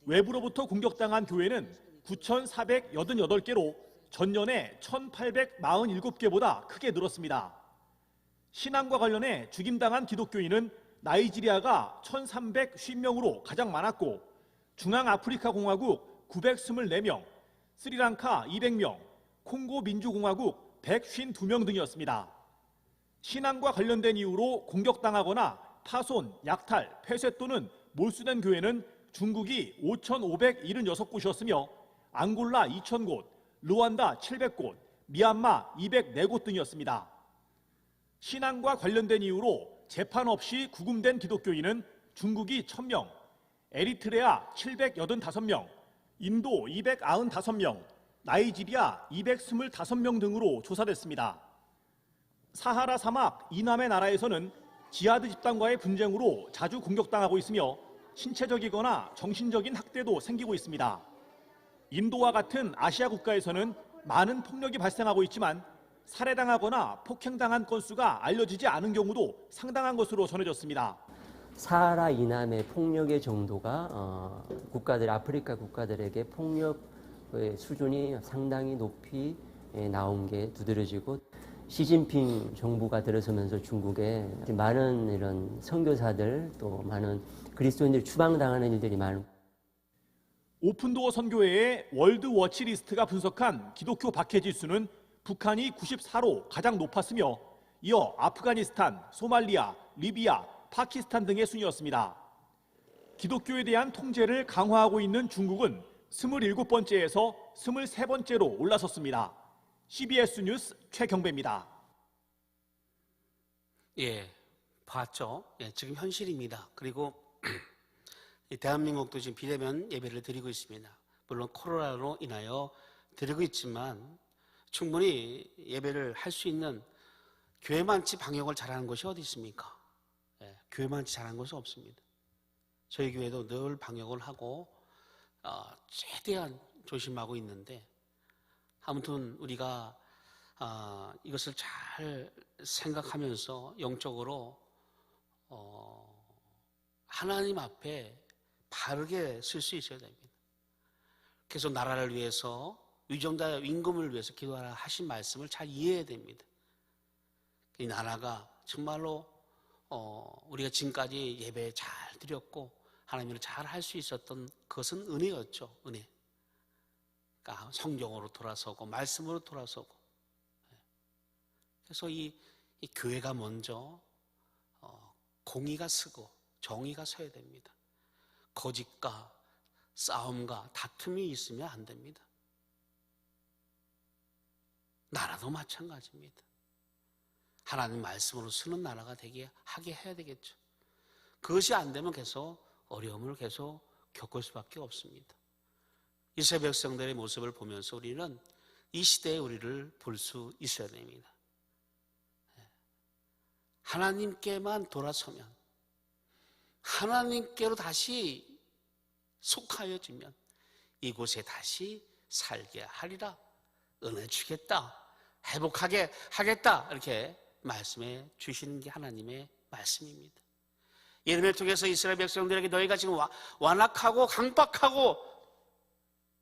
S4: 외부로부터 공격당한 교회는 9,488개로 전년에 1,847개보다 크게 늘었습니다. 신앙과 관련해 죽임당한 기독교인은 나이지리아가 1,350명으로 가장 많았고 중앙아프리카 공화국 924명, 스리랑카 200명, 콩고 민주공화국 152명 등이었습니다. 신앙과 관련된 이유로 공격당하거나 파손, 약탈, 폐쇄 또는 몰수된 교회는 중국이 5,576곳이었으며 앙골라 2,000곳, 루안다 700곳, 미얀마 204곳 등이었습니다. 신앙과 관련된 이유로 재판 없이 구금된 기독교인은 중국이 1,000명, 에리트레아 785명, 인도 295명, 나이지리아 225명 등으로 조사됐습니다. 사하라 사막 이남의 나라에서는 지하드 집단과의 분쟁으로 자주 공격당하고 있으며 신체적이거나 정신적인 학대도 생기고 있습니다. 인도와 같은 아시아 국가에서는 많은 폭력이 발생하고 있지만 살해당하거나 폭행당한 건수가 알려지지 않은 경우도 상당한 것으로 전해졌습니다.
S5: 사하라 이남의 폭력의 정도가 아프리카 국가들에게 폭력의 수준이 상당히 높이 나온 게 두드러지고 시진핑 정부가 들어서면서 중국에 많은 이런 선교사들 또 많은 그리스도인들이 추방당하는 일들이 많은
S4: 오픈도어 선교회의 월드 워치리스트가 분석한 기독교 박해 지수는 북한이 94로 가장 높았으며 이어 아프가니스탄, 소말리아, 리비아, 파키스탄 등의 순이었습니다. 기독교에 대한 통제를 강화하고 있는 중국은 27번째에서 23번째로 올라섰습니다. CBS 뉴스 최경배입니다.
S2: 예, 봤죠? 예, 지금 현실입니다. 그리고 대한민국도 지금 비대면 예배를 드리고 있습니다. 물론 코로나로 인하여 드리고 있지만 충분히 예배를 할 수 있는 교회만치 방역을 잘하는 곳이 어디 있습니까? 예, 교회만치 잘하는 곳은 없습니다. 저희 교회도 늘 방역을 하고 최대한 조심하고 있는데 아무튼 우리가 이것을 잘 생각하면서 영적으로 하나님 앞에 바르게 쓸 수 있어야 됩니다. 그래서 나라를 위해서 위정자 임금을 위해서 기도하라 하신 말씀을 잘 이해해야 됩니다. 이 나라가 정말로 우리가 지금까지 예배 잘 드렸고 하나님을 잘 할 수 있었던 그것은 은혜였죠. 은혜. 그러니까 성경으로 돌아서고 말씀으로 돌아서고 그래서 이 교회가 먼저 공의가 서고 정의가 서야 됩니다. 거짓과 싸움과 다툼이 있으면 안 됩니다. 나라도 마찬가지입니다. 하나님 말씀으로 쓰는 나라가 되게 하게 해야 되겠죠. 그것이 안 되면 계속 어려움을 계속 겪을 수밖에 없습니다. 이스라엘 백성들의 모습을 보면서 우리는 이 시대에 우리를 볼 수 있어야 됩니다. 하나님께만 돌아서면, 하나님께로 다시 속하여지면 이곳에 다시 살게 하리라. 은혜 주겠다. 회복하게 하겠다. 이렇게 말씀해 주시는 게 하나님의 말씀입니다. 예레미야를 통해서 이스라엘 백성들에게 너희가 지금 완악하고 강박하고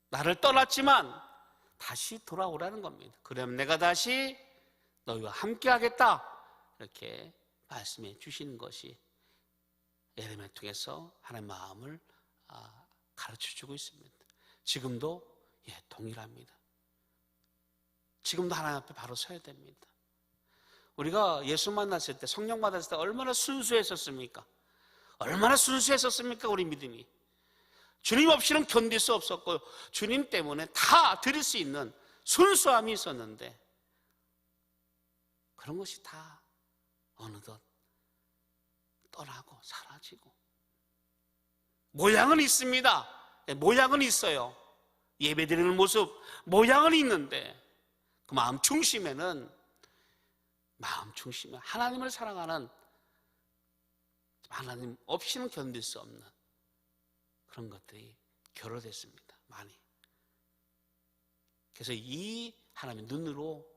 S2: 나를 떠났지만 다시 돌아오라는 겁니다. 그러면 내가 다시 너희와 함께 하겠다. 이렇게 말씀해 주시는 것이 예레미야를 통해서 하나님의 마음을 가르쳐주고 있습니다. 지금도 동일합니다. 지금도 하나님 앞에 바로 서야 됩니다. 우리가 예수 만났을 때, 성령 받았을 때 얼마나 순수했었습니까? 얼마나 순수했었습니까? 우리 믿음이. 주님 없이는 견딜 수 없었고 주님 때문에 다 드릴 수 있는 순수함이 있었는데 그런 것이 다 어느덧 떠나고 사라지고, 모양은 있습니다. 모양은 있어요. 예배드리는 모습 모양은 있는데 그 마음 중심에 하나님을 사랑하는, 하나님 없이는 견딜 수 없는 그런 것들이 결여됐습니다. 많이. 그래서 이 하나님의 눈으로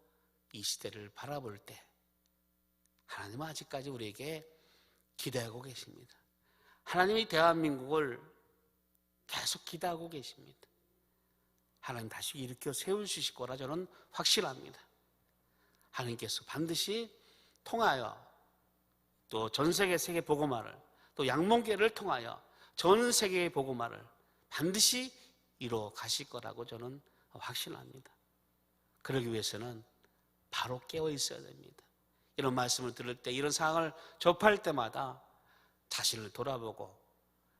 S2: 이 시대를 바라볼 때 하나님은 아직까지 우리에게 기대하고 계십니다. 하나님이 대한민국을 계속 기대하고 계십니다. 하나님 다시 일으켜 세우실 거라 저는 확실합니다. 하나님께서 반드시 통하여 또 전 세계 복음화를, 또 양몽교회를 통하여 전 세계의 복음화를 반드시 이루어 가실 거라고 저는 확신합니다. 그러기 위해서는 바로 깨어 있어야 됩니다. 이런 말씀을 들을 때, 이런 상황을 접할 때마다 자신을 돌아보고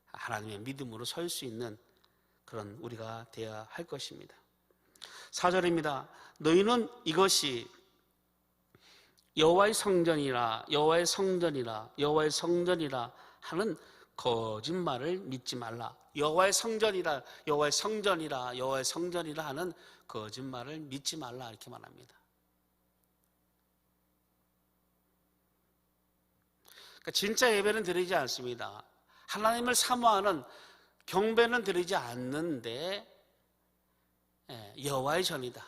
S2: 하나님의 믿음으로 설 수 있는 그런 우리가 되어야 할 것입니다. 4절입니다. 너희는 이것이 여호와의 성전이라, 여호와의 성전이라, 여호와의 성전이라 하는 거짓말을 믿지 말라. 여호와의 성전이라, 여호와의 성전이라, 여호와의 성전이라 하는 거짓말을 믿지 말라. 이렇게 말합니다. 그러니까 진짜 예배는 드리지 않습니다. 하나님을 사모하는 경배는 드리지 않는데 여호와의 전이다.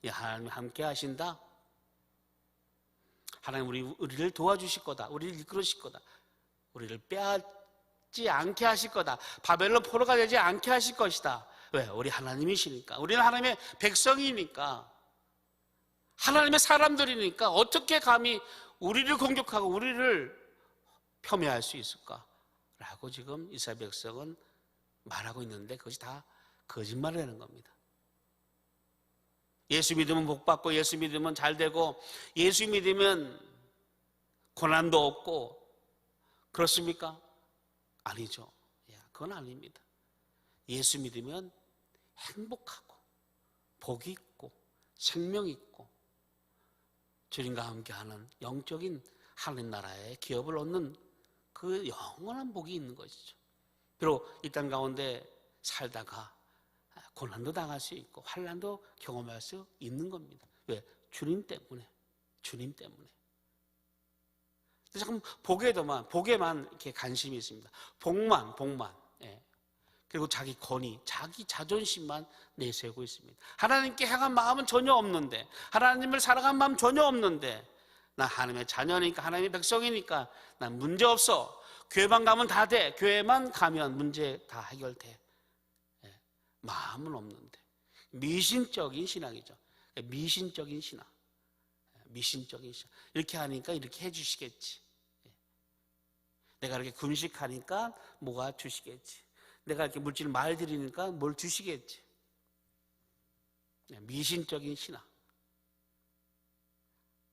S2: 하나님이 함께 하신다. 하나님 우리를 도와주실 거다. 우리를 이끌으실 거다. 우리를 빼앗지 않게 하실 거다. 바벨론 포로가 되지 않게 하실 것이다. 왜? 우리 하나님이시니까. 우리는 하나님의 백성이니까. 하나님의 사람들이니까 어떻게 감히 우리를 공격하고 우리를 폄훼할 수 있을까? 라고 지금 이스라엘 백성은 말하고 있는데 그것이 다 거짓말이라는 겁니다. 예수 믿으면 복받고, 예수 믿으면 잘되고, 예수 믿으면 고난도 없고, 그렇습니까? 아니죠. 그건 아닙니다. 예수 믿으면 행복하고 복이 있고 생명 있고 주님과 함께하는 영적인 하나님 나라의 기업을 얻는 그 영원한 복이 있는 것이죠. 비록 이 땅 가운데 살다가 고난도 당할 수 있고 환난도 경험할 수 있는 겁니다. 왜? 주님 때문에. 주님 때문에. 자꾸 복에만 이렇게 관심이 있습니다. 복만. 그리고 자기 권위, 자기 자존심만 내세우고 있습니다. 하나님께 향한 마음은 전혀 없는데, 하나님을 사랑한 마음 전혀 없는데, 나 하나님의 자녀니까, 하나님의 백성이니까 난 문제 없어. 교회만 가면 다 돼. 교회만 가면 문제 다 해결돼. 마음은 없는데 미신적인 신앙이죠. 미신적인 신앙. 이렇게 하니까 이렇게 해주시겠지. 내가 이렇게 금식하니까 뭐가 주시겠지. 내가 이렇게 물질을 많이 드리니까 뭘 주시겠지. 미신적인 신앙.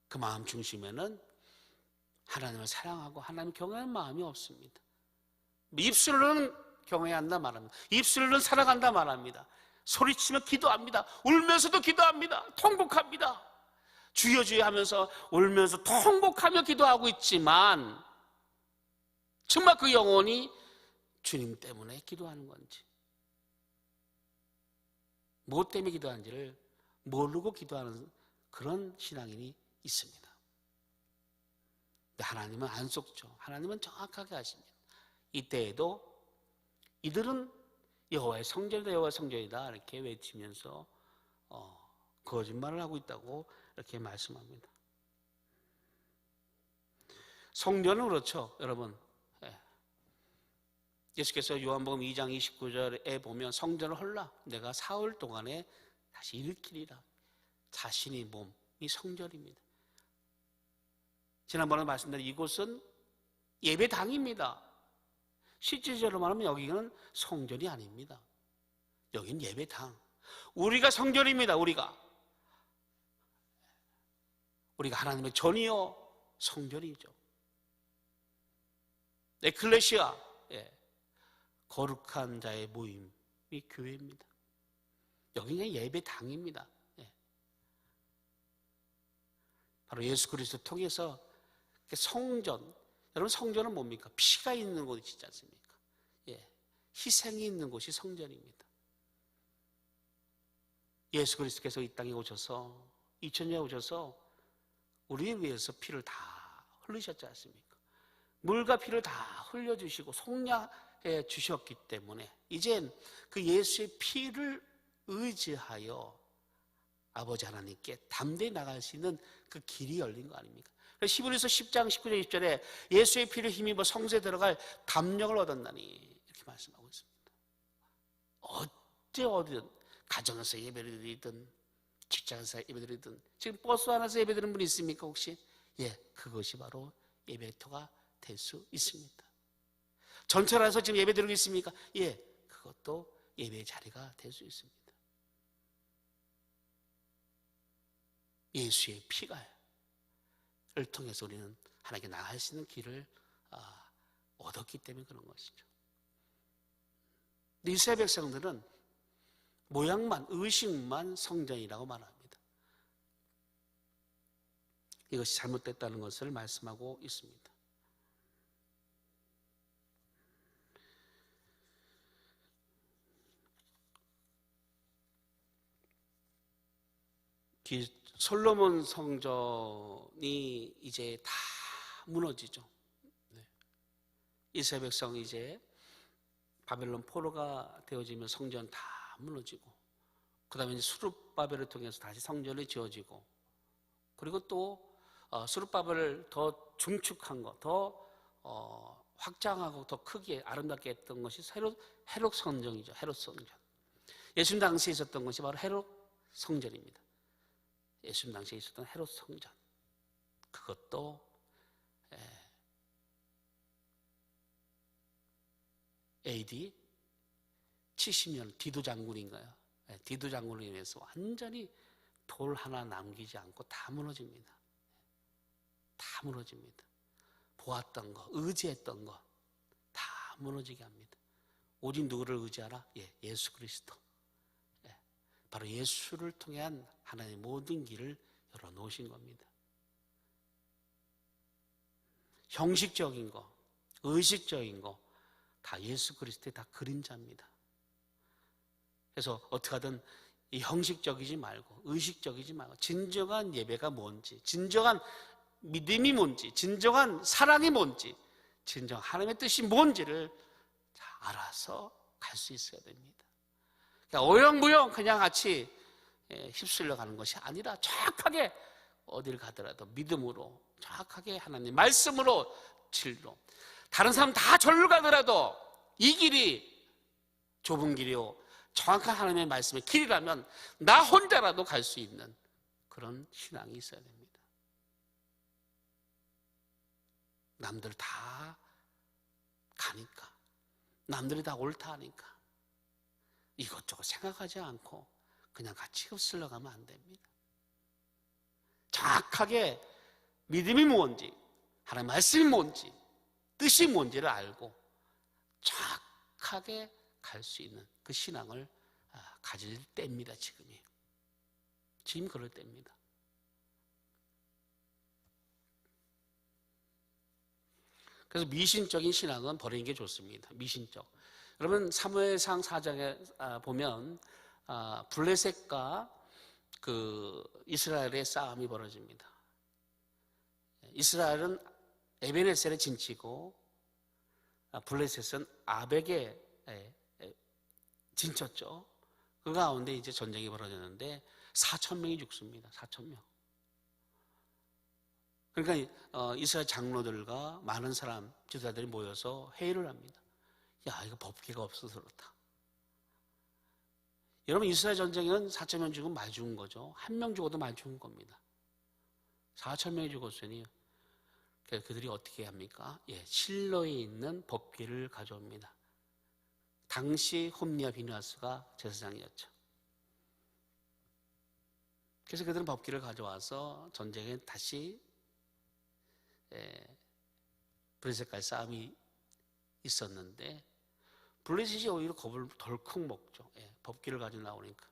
S2: 그 마음 중심에는 하나님을 사랑하고 하나님 경외하는 마음이 없습니다. 입술로는 경외한다 말합니다. 입술로는 살아간다 말합니다. 소리치며 기도합니다. 울면서도 기도합니다. 통곡합니다. 주여 주여 하면서 울면서 통곡하며 기도하고 있지만 정말 그 영혼이 주님 때문에 기도하는 건지, 뭐 때문에 기도하는지를 모르고 기도하는 그런 신앙인이 있습니다. 근데 하나님은 안 속죠. 하나님은 정확하게 아십니다. 이때에도 이들은 여호와의 성전이다, 여호와의 성전이다 이렇게 외치면서 거짓말을 하고 있다고 이렇게 말씀합니다. 성전은 그렇죠, 여러분. 예수께서 요한복음 2장 29절에 보면 성전을 헐라 내가 사흘 동안에 다시 일으키리라. 자신의 몸이 성전입니다. 지난번에 말씀드린 이곳은 예배당입니다. 실질적으로 말하면 여기는 성전이 아닙니다. 여기는 예배당. 우리가 성전입니다. 우리가 하나님의 전이요 성전이죠. 에클레시아, 거룩한 자의 모임이 교회입니다. 여기는 예배당입니다. 바로 예수 그리스도 통해서 성전, 여러분 성전은 뭡니까? 피가 있는 곳이지 않습니까? 희생이 있는 곳이 성전입니다. 예수 그리스도께서 이 땅에 오셔서 2000년에 오셔서 우리를 위해서 피를 다 흘리셨지 않습니까? 물과 피를 다 흘려주시고 속량해 주셨기 때문에 이젠 그 예수의 피를 의지하여 아버지 하나님께 담대히 나갈 수 있는 그 길이 열린 거 아닙니까? 히브리서 10장 19절 20절에 예수의 피를 힘입어 성소에 들어갈 담력을 얻었나니 이렇게 말씀하고 있습니다. 어디든 가정에서 예배를 드리든 직장에서 예배 드리든 지금 버스 안에서 예배 드리는 분이 있습니까 혹시? 그것이 바로 예배터가 될 수 있습니다. 전철에서 지금 예배 드리고 있습니까? 그것도 예배의 자리가 될 수 있습니다. 예수의 피가 를 통해서 우리는 하나님께 나갈 수 있는 길을 얻었기 때문에 그런 것이죠. 이스라엘 백성들은 모양만, 의식만 성전이라고 말합니다. 이것이 잘못됐다는 것을 말씀하고 있습니다. 솔로몬 성전이 이제 다 무너지죠. 이스라엘 백성이 이제 바벨론 포로가 되어지면 성전 다 무너지고, 그 다음에 수룹바벨을 통해서 다시 성전이 지어지고, 그리고 또 수룹바벨을 더 중축한 것, 더 확장하고 더 크게 아름답게 했던 것이 헤롯 성전이죠. 헤롯 성전. 예수님 당시에 있었던 것이 바로 헤롯 성전입니다. 예수님 당시에 있었던 헤롯 성전, 그것도 AD 70년 디도 장군인가요? 디도 장군을 인해서 완전히 돌 하나 남기지 않고 다 무너집니다. 다 무너집니다. 보았던 거, 의지했던 거 다 무너지게 합니다. 오직 누구를 의지하라? 예수 그리스도. 바로 예수를 통한 하나님의 모든 길을 열어놓으신 겁니다. 형식적인 거, 의식적인 거 다 예수 그리스도의 다 그림자입니다. 그래서 어떻게 하든 이 형식적이지 말고 의식적이지 말고 진정한 예배가 뭔지, 진정한 믿음이 뭔지, 진정한 사랑이 뭔지, 진정 하나님의 뜻이 뭔지를 알아서 갈 수 있어야 됩니다. 그러니까 어영부영 그냥 같이 휩쓸려 가는 것이 아니라 정확하게 어딜 가더라도 믿음으로, 정확하게 하나님 말씀으로, 진리로. 다른 사람 다 절로 가더라도 이 길이 좁은 길이요 정확한 하나님의 말씀의 길이라면 나 혼자라도 갈 수 있는 그런 신앙이 있어야 됩니다. 남들 다 가니까, 남들이 다 옳다 하니까 이것저것 생각하지 않고 그냥 같이 휩쓸려 가면 안 됩니다. 정확하게 믿음이 뭔지, 하나님의 말씀이 뭔지, 뜻이 뭔지를 알고 정직하게 갈 수 있는 그 신앙을 가질 때입니다. 지금이. 지금 그럴 때입니다. 그래서 미신적인 신앙은 버리는 게 좋습니다. 미신적. 여러분 사무엘상 4장에 보면 블레셋과 그 이스라엘의 싸움이 벌어집니다. 이스라엘은 에베네셀에 진치고 블레셋은 아벡에 진쳤죠. 그 가운데 이제 전쟁이 벌어졌는데 4,000명이 죽습니다. 4,000명. 그러니까 이스라엘 장로들과 많은 사람, 지도자들이 모여서 회의를 합니다. 야, 이거 법계가 없어서 그렇다. 여러분 이스라엘 전쟁은 4,000명 죽으면 많이 죽은 거죠. 한 명 죽어도 많이 죽은 겁니다. 4,000명이 죽었으니 그들이 어떻게 합니까? 실로에 있는 법궤를 가져옵니다. 당시 홈리와 비느하스가 제사장이었죠. 그래서 그들은 법궤를 가져와서 전쟁에 다시 블레셋과의 싸움이 있었는데 블레셋이 오히려 겁을 덜컥 먹죠. 법궤를 가지고 나오니까.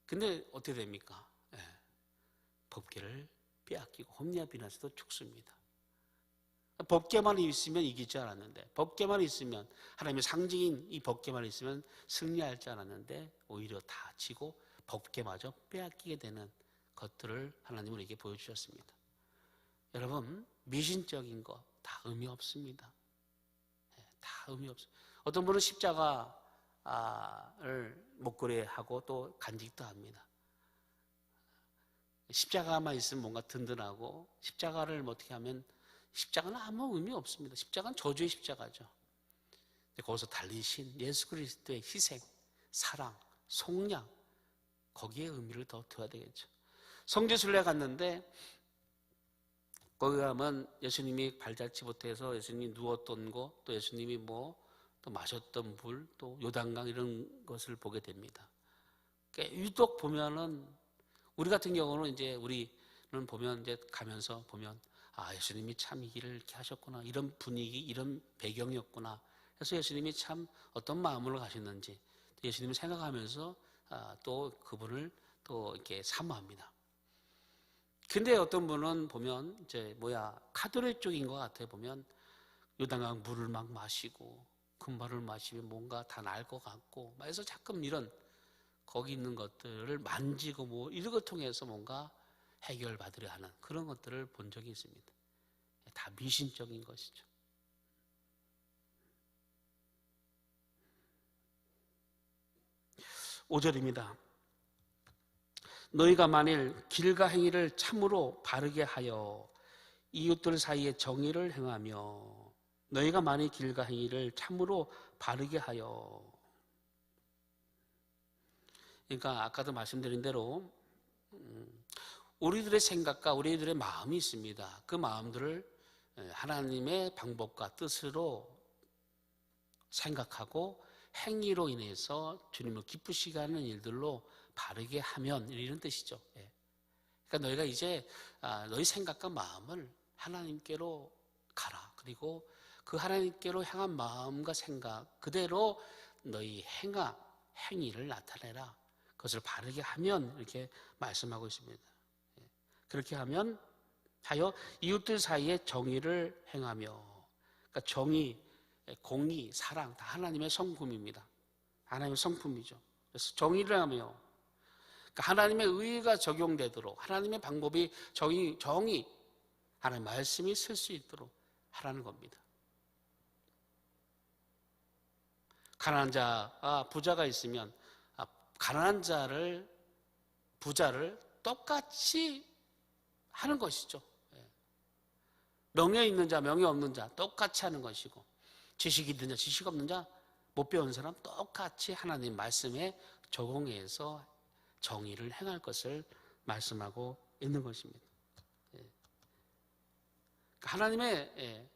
S2: 근데 어떻게 됩니까? 법궤를 빼앗기고 홈리와 비느하스도 죽습니다. 법궤만 있으면 이기지 않았는데, 법궤만 있으면, 하나님의 상징인 이 법궤만 있으면 승리할 줄 알았는데 오히려 다 지고 법궤마저 빼앗기게 되는 것들을 하나님은 우리에게 보여주셨습니다. 여러분 미신적인 거 다 의미 없습니다. 다 의미 없어요. 어떤 분은 십자가를 목걸이에 하고 또 간직도 합니다. 십자가만 있으면 뭔가 든든하고, 십자가를 어떻게 하면, 십자가는 아무 의미 없습니다. 십자가는 저주의 십자가죠. 근데 거기서 달리신 예수 그리스도의 희생, 사랑, 속량, 거기에 의미를 더 둬야 되겠죠. 성지순례 갔는데 거기 가면 예수님이 발자취부터 해서 예수님이 누웠던 거, 또 예수님이 또 마셨던 물, 또 요단강 이런 것을 보게 됩니다. 그러니까 유독 보면은 우리 같은 경우는 이제 우리는 보면 이제 가면서 보면 예수님이 참 이 길을 이렇게 하셨구나, 이런 분위기, 이런 배경이었구나. 그래서 예수님이 참 어떤 마음으로 가셨는지 예수님을 생각하면서 또 그분을 또 이렇게 사모합니다. 근데 어떤 분은 보면 이제 카톨릭 쪽인 것 같아. 보면 요단강 물을 막 마시고 금발을 마시면 뭔가 다 나을 것 같고, 그래서 자꾸 이런 거기 있는 것들을 만지고 이런 걸 통해서 뭔가 해결받으려 하는 그런 것들을 본 적이 있습니다. 다 미신적인 것이죠. (5절입니다) 너희가 만일 길과 행위를 참으로 바르게 하여 이웃들 사이에 정의를 행하며, 너희가 만일 길과 행위를 참으로 바르게 하여, 그러니까 아까도 말씀드린 대로 우리들의 생각과 우리들의 마음이 있습니다. 그 마음들을 하나님의 방법과 뜻으로 생각하고 행위로 인해서 주님을 기쁘시게 하는 일들로 바르게 하면, 이런 뜻이죠. 그러니까 너희가 이제 너희 생각과 마음을 하나님께로 가라. 그리고 그 하나님께로 향한 마음과 생각 그대로 너희 행위를 나타내라. 그것을 바르게 하면, 이렇게 말씀하고 있습니다. 그렇게 하여 이웃들 사이에 정의를 행하며, 그러니까 정의, 공의, 사랑 다 하나님의 성품입니다. 하나님의 성품이죠. 그래서 정의를 하며, 그러니까 하나님의 의가 적용되도록, 하나님의 방법이 정의, 하나님의 말씀이 쓸 수 있도록 하라는 겁니다. 가난한 자가 부자가 있으면 가난한 부자를 똑같이 하는 것이죠. 명예 있는 자, 명예 없는 자 똑같이 하는 것이고, 지식이 있는 자, 지식 없는 자, 못 배운 사람 똑같이 하나님 말씀에 적용해서 정의를 행할 것을 말씀하고 있는 것입니다. 하나님의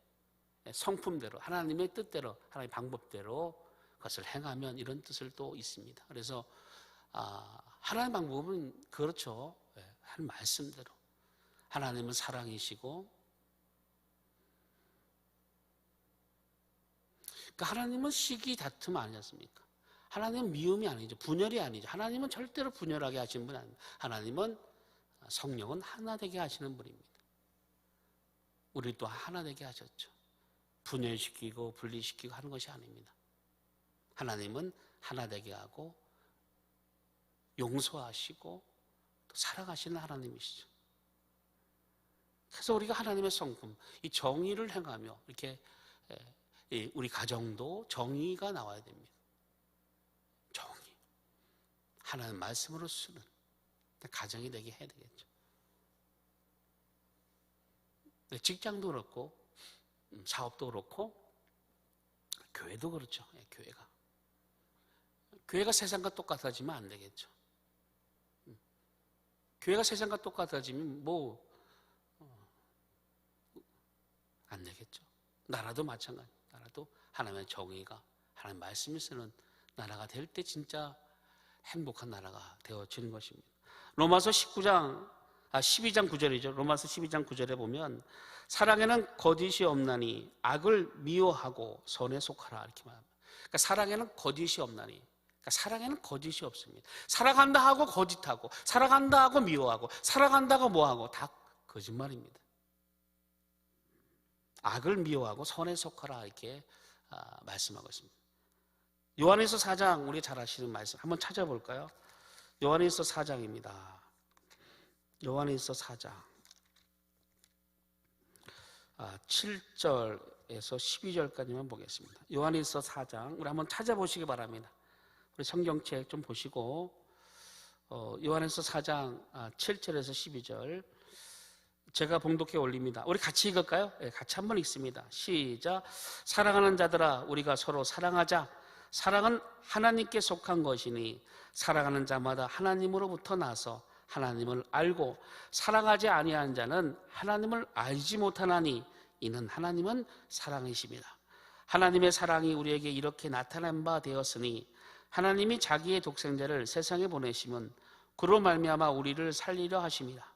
S2: 성품대로, 하나님의 뜻대로, 하나님의 방법대로 그것을 행하면 이런 뜻을 또 있습니다. 그래서 하나님의 방법은 그렇죠. 하나님 말씀대로. 하나님은 사랑이시고, 그러니까 하나님은 시기 다툼 아니었습니까? 하나님은 미움이 아니죠. 분열이 아니죠. 하나님은 절대로 분열하게 하시는 분이 아닙니다. 하나님은 성령은 하나 되게 하시는 분입니다. 우리 또 하나 되게 하셨죠. 분열시키고 분리시키고 하는 것이 아닙니다. 하나님은 하나 되게 하고 용서하시고 또 사랑하시는 하나님이시죠. 그래서 우리가 하나님의 성품, 이 정의를 행하며 이렇게 우리 가정도 정의가 나와야 됩니다. 정의. 하나님 말씀으로 쓰는 가정이 되게 해야 되겠죠. 직장도 그렇고 사업도 그렇고 교회도 그렇죠. 교회가 세상과 똑같아지면 안 되겠죠. 교회가 세상과 똑같아지면 안 되겠죠. 나라도 마찬가지. 나라도 하나님의 정의가 하나님의 말씀이 쓰는 나라가 될 때 진짜 행복한 나라가 되어지는 것입니다. 로마서 12장 9절이죠. 로마서 12장 9절에 보면 사랑에는 거짓이 없나니 악을 미워하고 선에 속하라 이렇게 말합니다. 그러니까 사랑에는 거짓이 없나니, 그러니까 사랑에는 거짓이 없습니다. 사랑한다 하고 거짓하고, 사랑한다 하고 미워하고, 사랑한다고 뭐하고 다 거짓말입니다. 악을 미워하고 선에 속하라 이렇게 말씀하고 있습니다. 요한일서 4장 우리가 잘 아시는 말씀 한번 찾아볼까요? 요한일서 4장입니다. 요한일서 4장 7절에서 12절까지만 보겠습니다. 요한일서 4장 우리 한번 찾아보시기 바랍니다. 우리 성경책 좀 보시고 요한일서 4장 7절에서 12절 제가 봉독해 올립니다. 우리 같이 읽을까요? 네, 같이 한번 읽습니다. 시작. 사랑하는 자들아 우리가 서로 사랑하자. 사랑은 하나님께 속한 것이니 사랑하는 자마다 하나님으로부터 나서 하나님을 알고 사랑하지 아니한 자는 하나님을 알지 못하나니 이는 하나님은 사랑이십니다. 하나님의 사랑이 우리에게 이렇게 나타난 바 되었으니 하나님이 자기의 독생자를 세상에 보내시면 그로 말미암아 우리를 살리려 하심이라.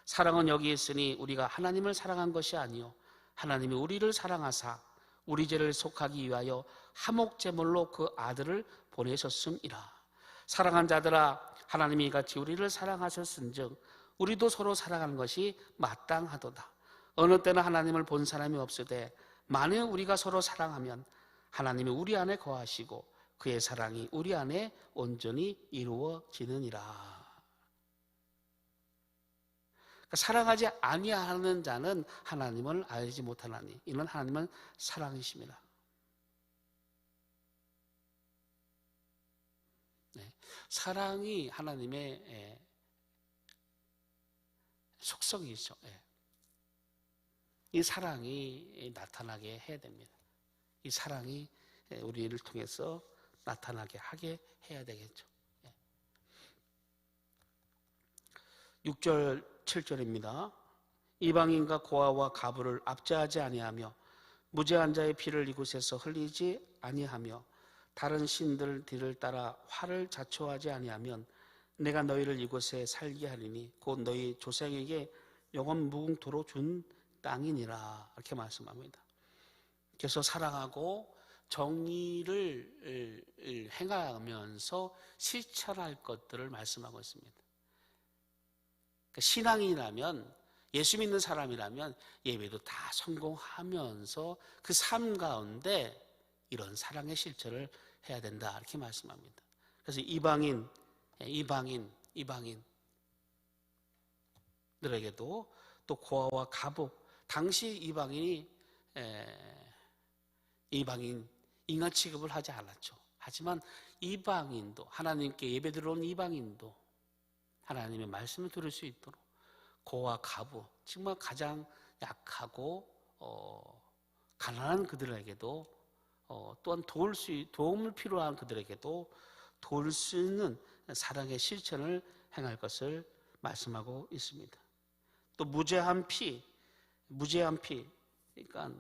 S2: 사랑은 여기 있으니 우리가 하나님을 사랑한 것이 아니요 하나님이 우리를 사랑하사 우리 죄를 속하기 위하여 화목제물로 그 아들을 보내셨음이라. 사랑한 자들아 하나님이 같이 우리를 사랑하셨은즉 우리도 서로 사랑하는 것이 마땅하도다. 어느 때는 하나님을 본 사람이 없으되 만일 우리가 서로 사랑하면 하나님이 우리 안에 거하시고 그의 사랑이 우리 안에 온전히 이루어지느니라. 그러니까 사랑하지 아니하는 자는 하나님을 알지 못하나니 이는 하나님은 사랑이십니다. 네. 사랑이 하나님의 속성이죠. 이 사랑이 나타나게 해야 됩니다. 이 사랑이 우리를 통해서 나타나게 하게 해야 되겠죠. 6절 7절입니다. 이방인과 고아와 가부를 압제하지 아니하며 무죄한 자의 피를 이곳에서 흘리지 아니하며 다른 신들 뒤를 따라 화를 자초하지 아니하면 내가 너희를 이곳에 살게 하리니 곧 너희 조상에게 영원 무궁토로 준 땅이니라 이렇게 말씀합니다. 그래서 사랑하고 정의를 행하면서 실천할 것들을 말씀하고 있습니다. 그러니까 신앙이라면 예수 믿는 사람이라면 예배도 다 성공하면서 그 삶 가운데 이런 사랑의 실천을 해야 된다 이렇게 말씀합니다. 그래서 이방인들에게도 또 고아와 가부 당시 이방인 인간 취급을 하지 않았죠. 하지만 이방인도 하나님께 예배 들어온 이방인도 하나님의 말씀을 들을 수 있도록 고아 가부 정말 가장 약하고 가난한 그들에게도 또한 도움을 필요한 그들에게도 도울 수 있는 사랑의 실천을 행할 것을 말씀하고 있습니다. 또 무죄한 피 그러니까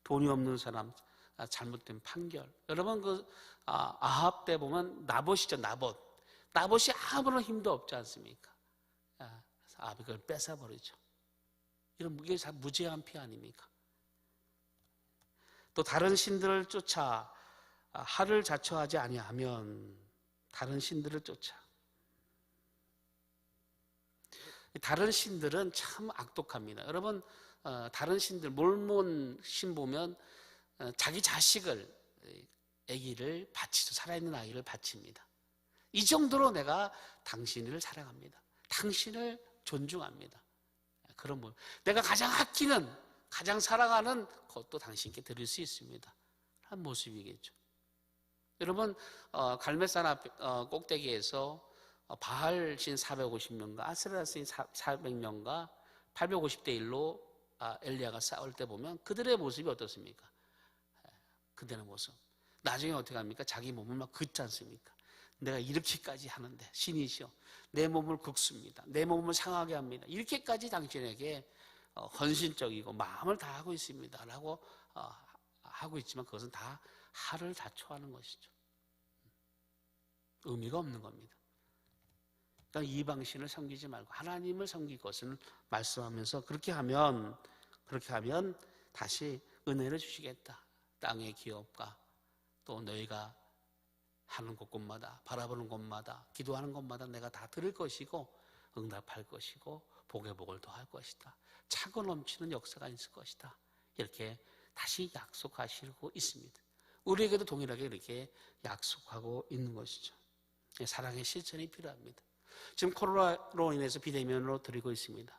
S2: 돈이 없는 사람 잘못된 판결. 여러분 아합 때 보면 나봇이죠. 나봇이 아무런 힘도 없지 않습니까? 그래서 아합이 그걸 뺏어버리죠. 이게 무죄한 피 아닙니까? 또 다른 신들을 쫓아 하를 자처하지 아니하면 다른 신들을 쫓아. 다른 신들은 참 악독합니다. 여러분, 다른 신들 몰몬 신 보면 자기 자식을, 아기를 바치죠. 살아있는 아이를 바칩니다. 이 정도로 내가 당신을 사랑합니다. 당신을 존중합니다. 그런 분, 내가 가장 아끼는, 가장 사랑하는 것도 당신께 드릴 수 있습니다. 한 모습이겠죠. 여러분, 갈멜산 꼭대기에서 바알 신 450명과 아스라 신 400명과 850대 1로 엘리야가 싸울 때 보면 그들의 모습이 어떻습니까? 그들의 모습. 나중에 어떻게 합니까? 자기 몸을 막 긋지 않습니까? 내가 이렇게까지 하는데 신이시여 내 몸을 긁습니다. 내 몸을 상하게 합니다. 이렇게까지 당신에게 헌신적이고 마음을 다하고 있습니다 라고 하고 있지만 그것은 다 하를 자초하는 것이죠. 의미가 없는 겁니다. 그러니까 이방신을 섬기지 말고 하나님을 섬길 것을 말씀하면서 그렇게 하면 다시 은혜를 주시겠다. 땅의 기업과 또 너희가 하는 곳곳마다 바라보는 곳마다 기도하는 곳마다 내가 다 들을 것이고 응답할 것이고 복의 복을 더할 것이다. 차고 넘치는 역사가 있을 것이다. 이렇게 다시 약속하시고 있습니다. 우리에게도 동일하게 이렇게 약속하고 있는 것이죠. 사랑의 실천이 필요합니다. 지금 코로나로 인해서 비대면으로 드리고 있습니다.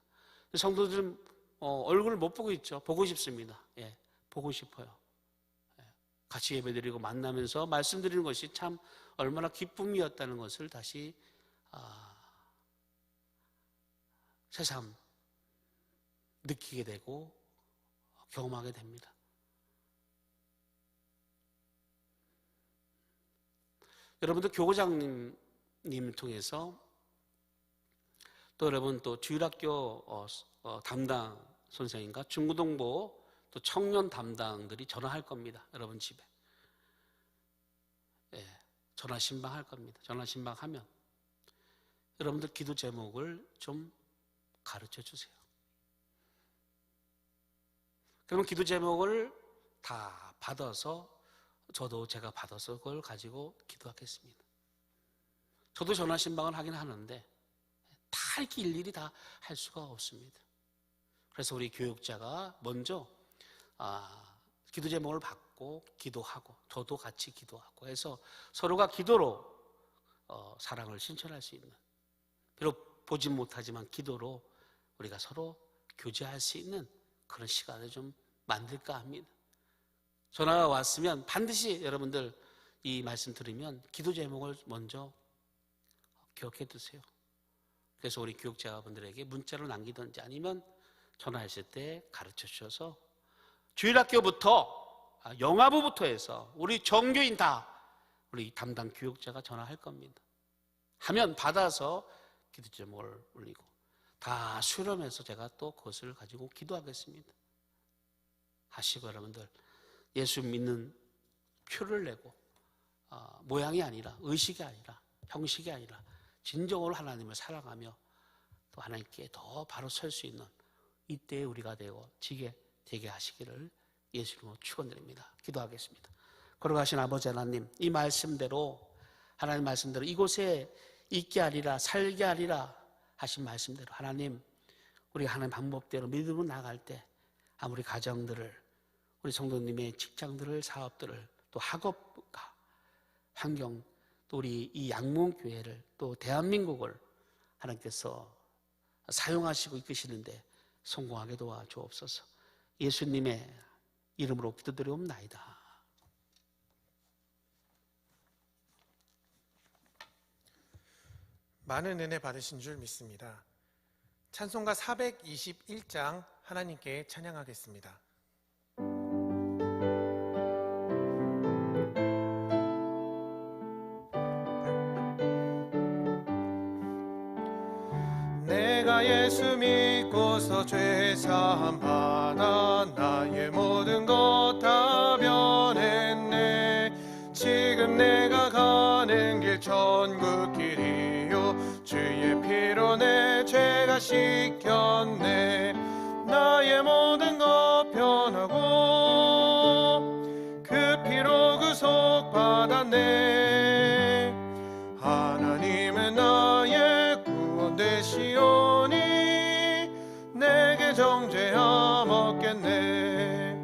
S2: 성도들은 얼굴을 못 보고 있죠. 보고 싶습니다. 예, 보고 싶어요. 같이 예배드리고 만나면서 말씀드리는 것이 참 얼마나 기쁨이었다는 것을 다시 새삼 느끼게 되고 경험하게 됩니다. 여러분들 교구장님을 통해서 또 여러분 또 주일학교 담당 선생님과 중고등부 또 청년 담당들이 전화할 겁니다. 여러분 집에. 예, 전화 신방할 겁니다. 전화 신방하면 여러분들 기도 제목을 좀 가르쳐 주세요. 그러면 기도 제목을 다 받아서 저도 제가 받아서 그걸 가지고 기도하겠습니다. 저도 전화 신방을 하긴 하는데 다 이렇게 일일이 다 할 수가 없습니다. 그래서 우리 교육자가 먼저 기도 제목을 받고 기도하고 저도 같이 기도하고 해서 서로가 기도로 사랑을 실천할 수 있는, 비록 보진 못하지만 기도로 우리가 서로 교제할 수 있는 그런 시간을 좀 만들까 합니다. 전화가 왔으면 반드시 여러분들 이 말씀 들으면 기도 제목을 먼저 기억해 두세요. 그래서 우리 교육자분들에게 문자로 남기든지 아니면 전화했을 때 가르쳐 주셔서 주일학교부터 영화부부터 해서 우리 정교인 다 우리 담당 교육자가 전화할 겁니다. 하면 받아서 기도 제목을 올리고 다 수렴해서 제가 또 그것을 가지고 기도하겠습니다. 하시고 여러분들 예수 믿는 표를 내고 모양이 아니라 의식이 아니라 형식이 아니라 진정으로 하나님을 사랑하며 또 하나님께 더 바로 설 수 있는 이때에 우리가 되게 하시기를 예수님으로 축원드립니다. 기도하겠습니다. 걸어가신 아버지 하나님, 이 말씀대로 하나님 말씀대로 이곳에 있게 하리라 살게 하리라 하신 말씀대로 하나님 우리가 하나님 방법대로 믿음으로 나갈 때 아무리 가정들을 우리 성도님의 직장들을 사업들을 또 학업과 환경 또 우리 이 양문교회를 또 대한민국을 하나님께서 사용하시고 이끄시는데 성공하게 도와주옵소서. 예수님의 이름으로 기도드리옵나이다.
S1: 많은 은혜 받으신 줄 믿습니다. 찬송가 421장 하나님께 찬양하겠습니다. 내가 예수 믿고서 죄 사함 받아 나의 모든 것 다 변했네. 지금 내가 가는 길 천국 길이요 주의 피로 내 죄가 씻겼네. 나의 모든 것 변하고 구속받았네. 하나님은 나의 구원 되시오니 내게 정죄함 없겠네.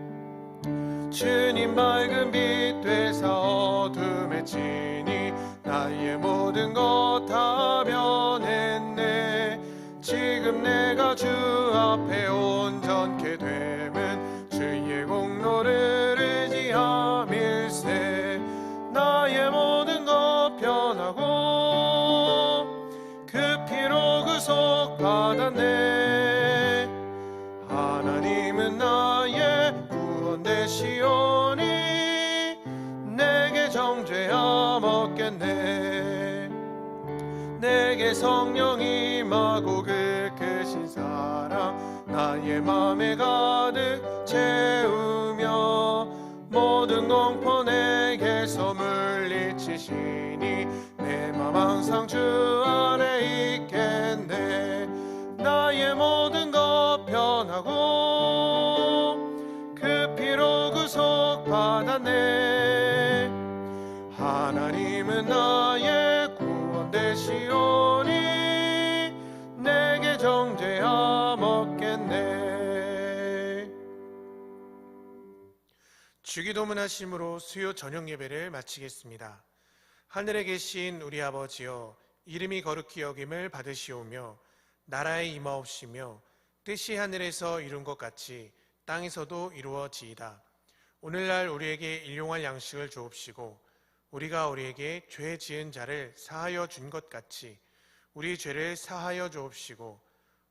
S1: 주님 밝은 빛 되사 어둠에 치니 나의 모든 것 다 변했네. 지금 내가 주 앞에 온전케 됨은 주의 공로를 의지함일세. 나의 모든 것 변하고 그 피로 구속받았네. 하나님은 나의 구원 되시오니 내게 정죄함 없겠네. 내게 성령 임하고 그 크신 사랑 나의 맘에 가득 채우며 모든 공포 내게서 물리치시니 내 맘 항상 주 안에 있겠네. 나의 모든 것 변하고 그 피로 구속받았네. 하나님은 나의 구원 되시오니 내게 정죄함 없겠네. 주기도문 하심으로 수요 저녁 예배를 마치겠습니다. 하늘에 계신 우리 아버지여, 이름이 거룩히 여김을 받으시오며 나라의 임하옵시며 뜻이 하늘에서 이룬 것 같이 땅에서도 이루어지이다. 오늘날 우리에게 일용할 양식을 주옵시고 우리가 우리에게 죄 지은 자를 사하여 준 것 같이 우리 죄를 사하여 주옵시고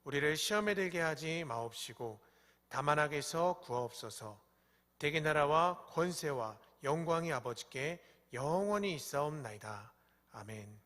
S1: 우리를 시험에 들게 하지 마옵시고 다만 악에서 구하옵소서. 대개 나라와 권세와 영광이 아버지께 영원히 있사옵나이다. 아멘.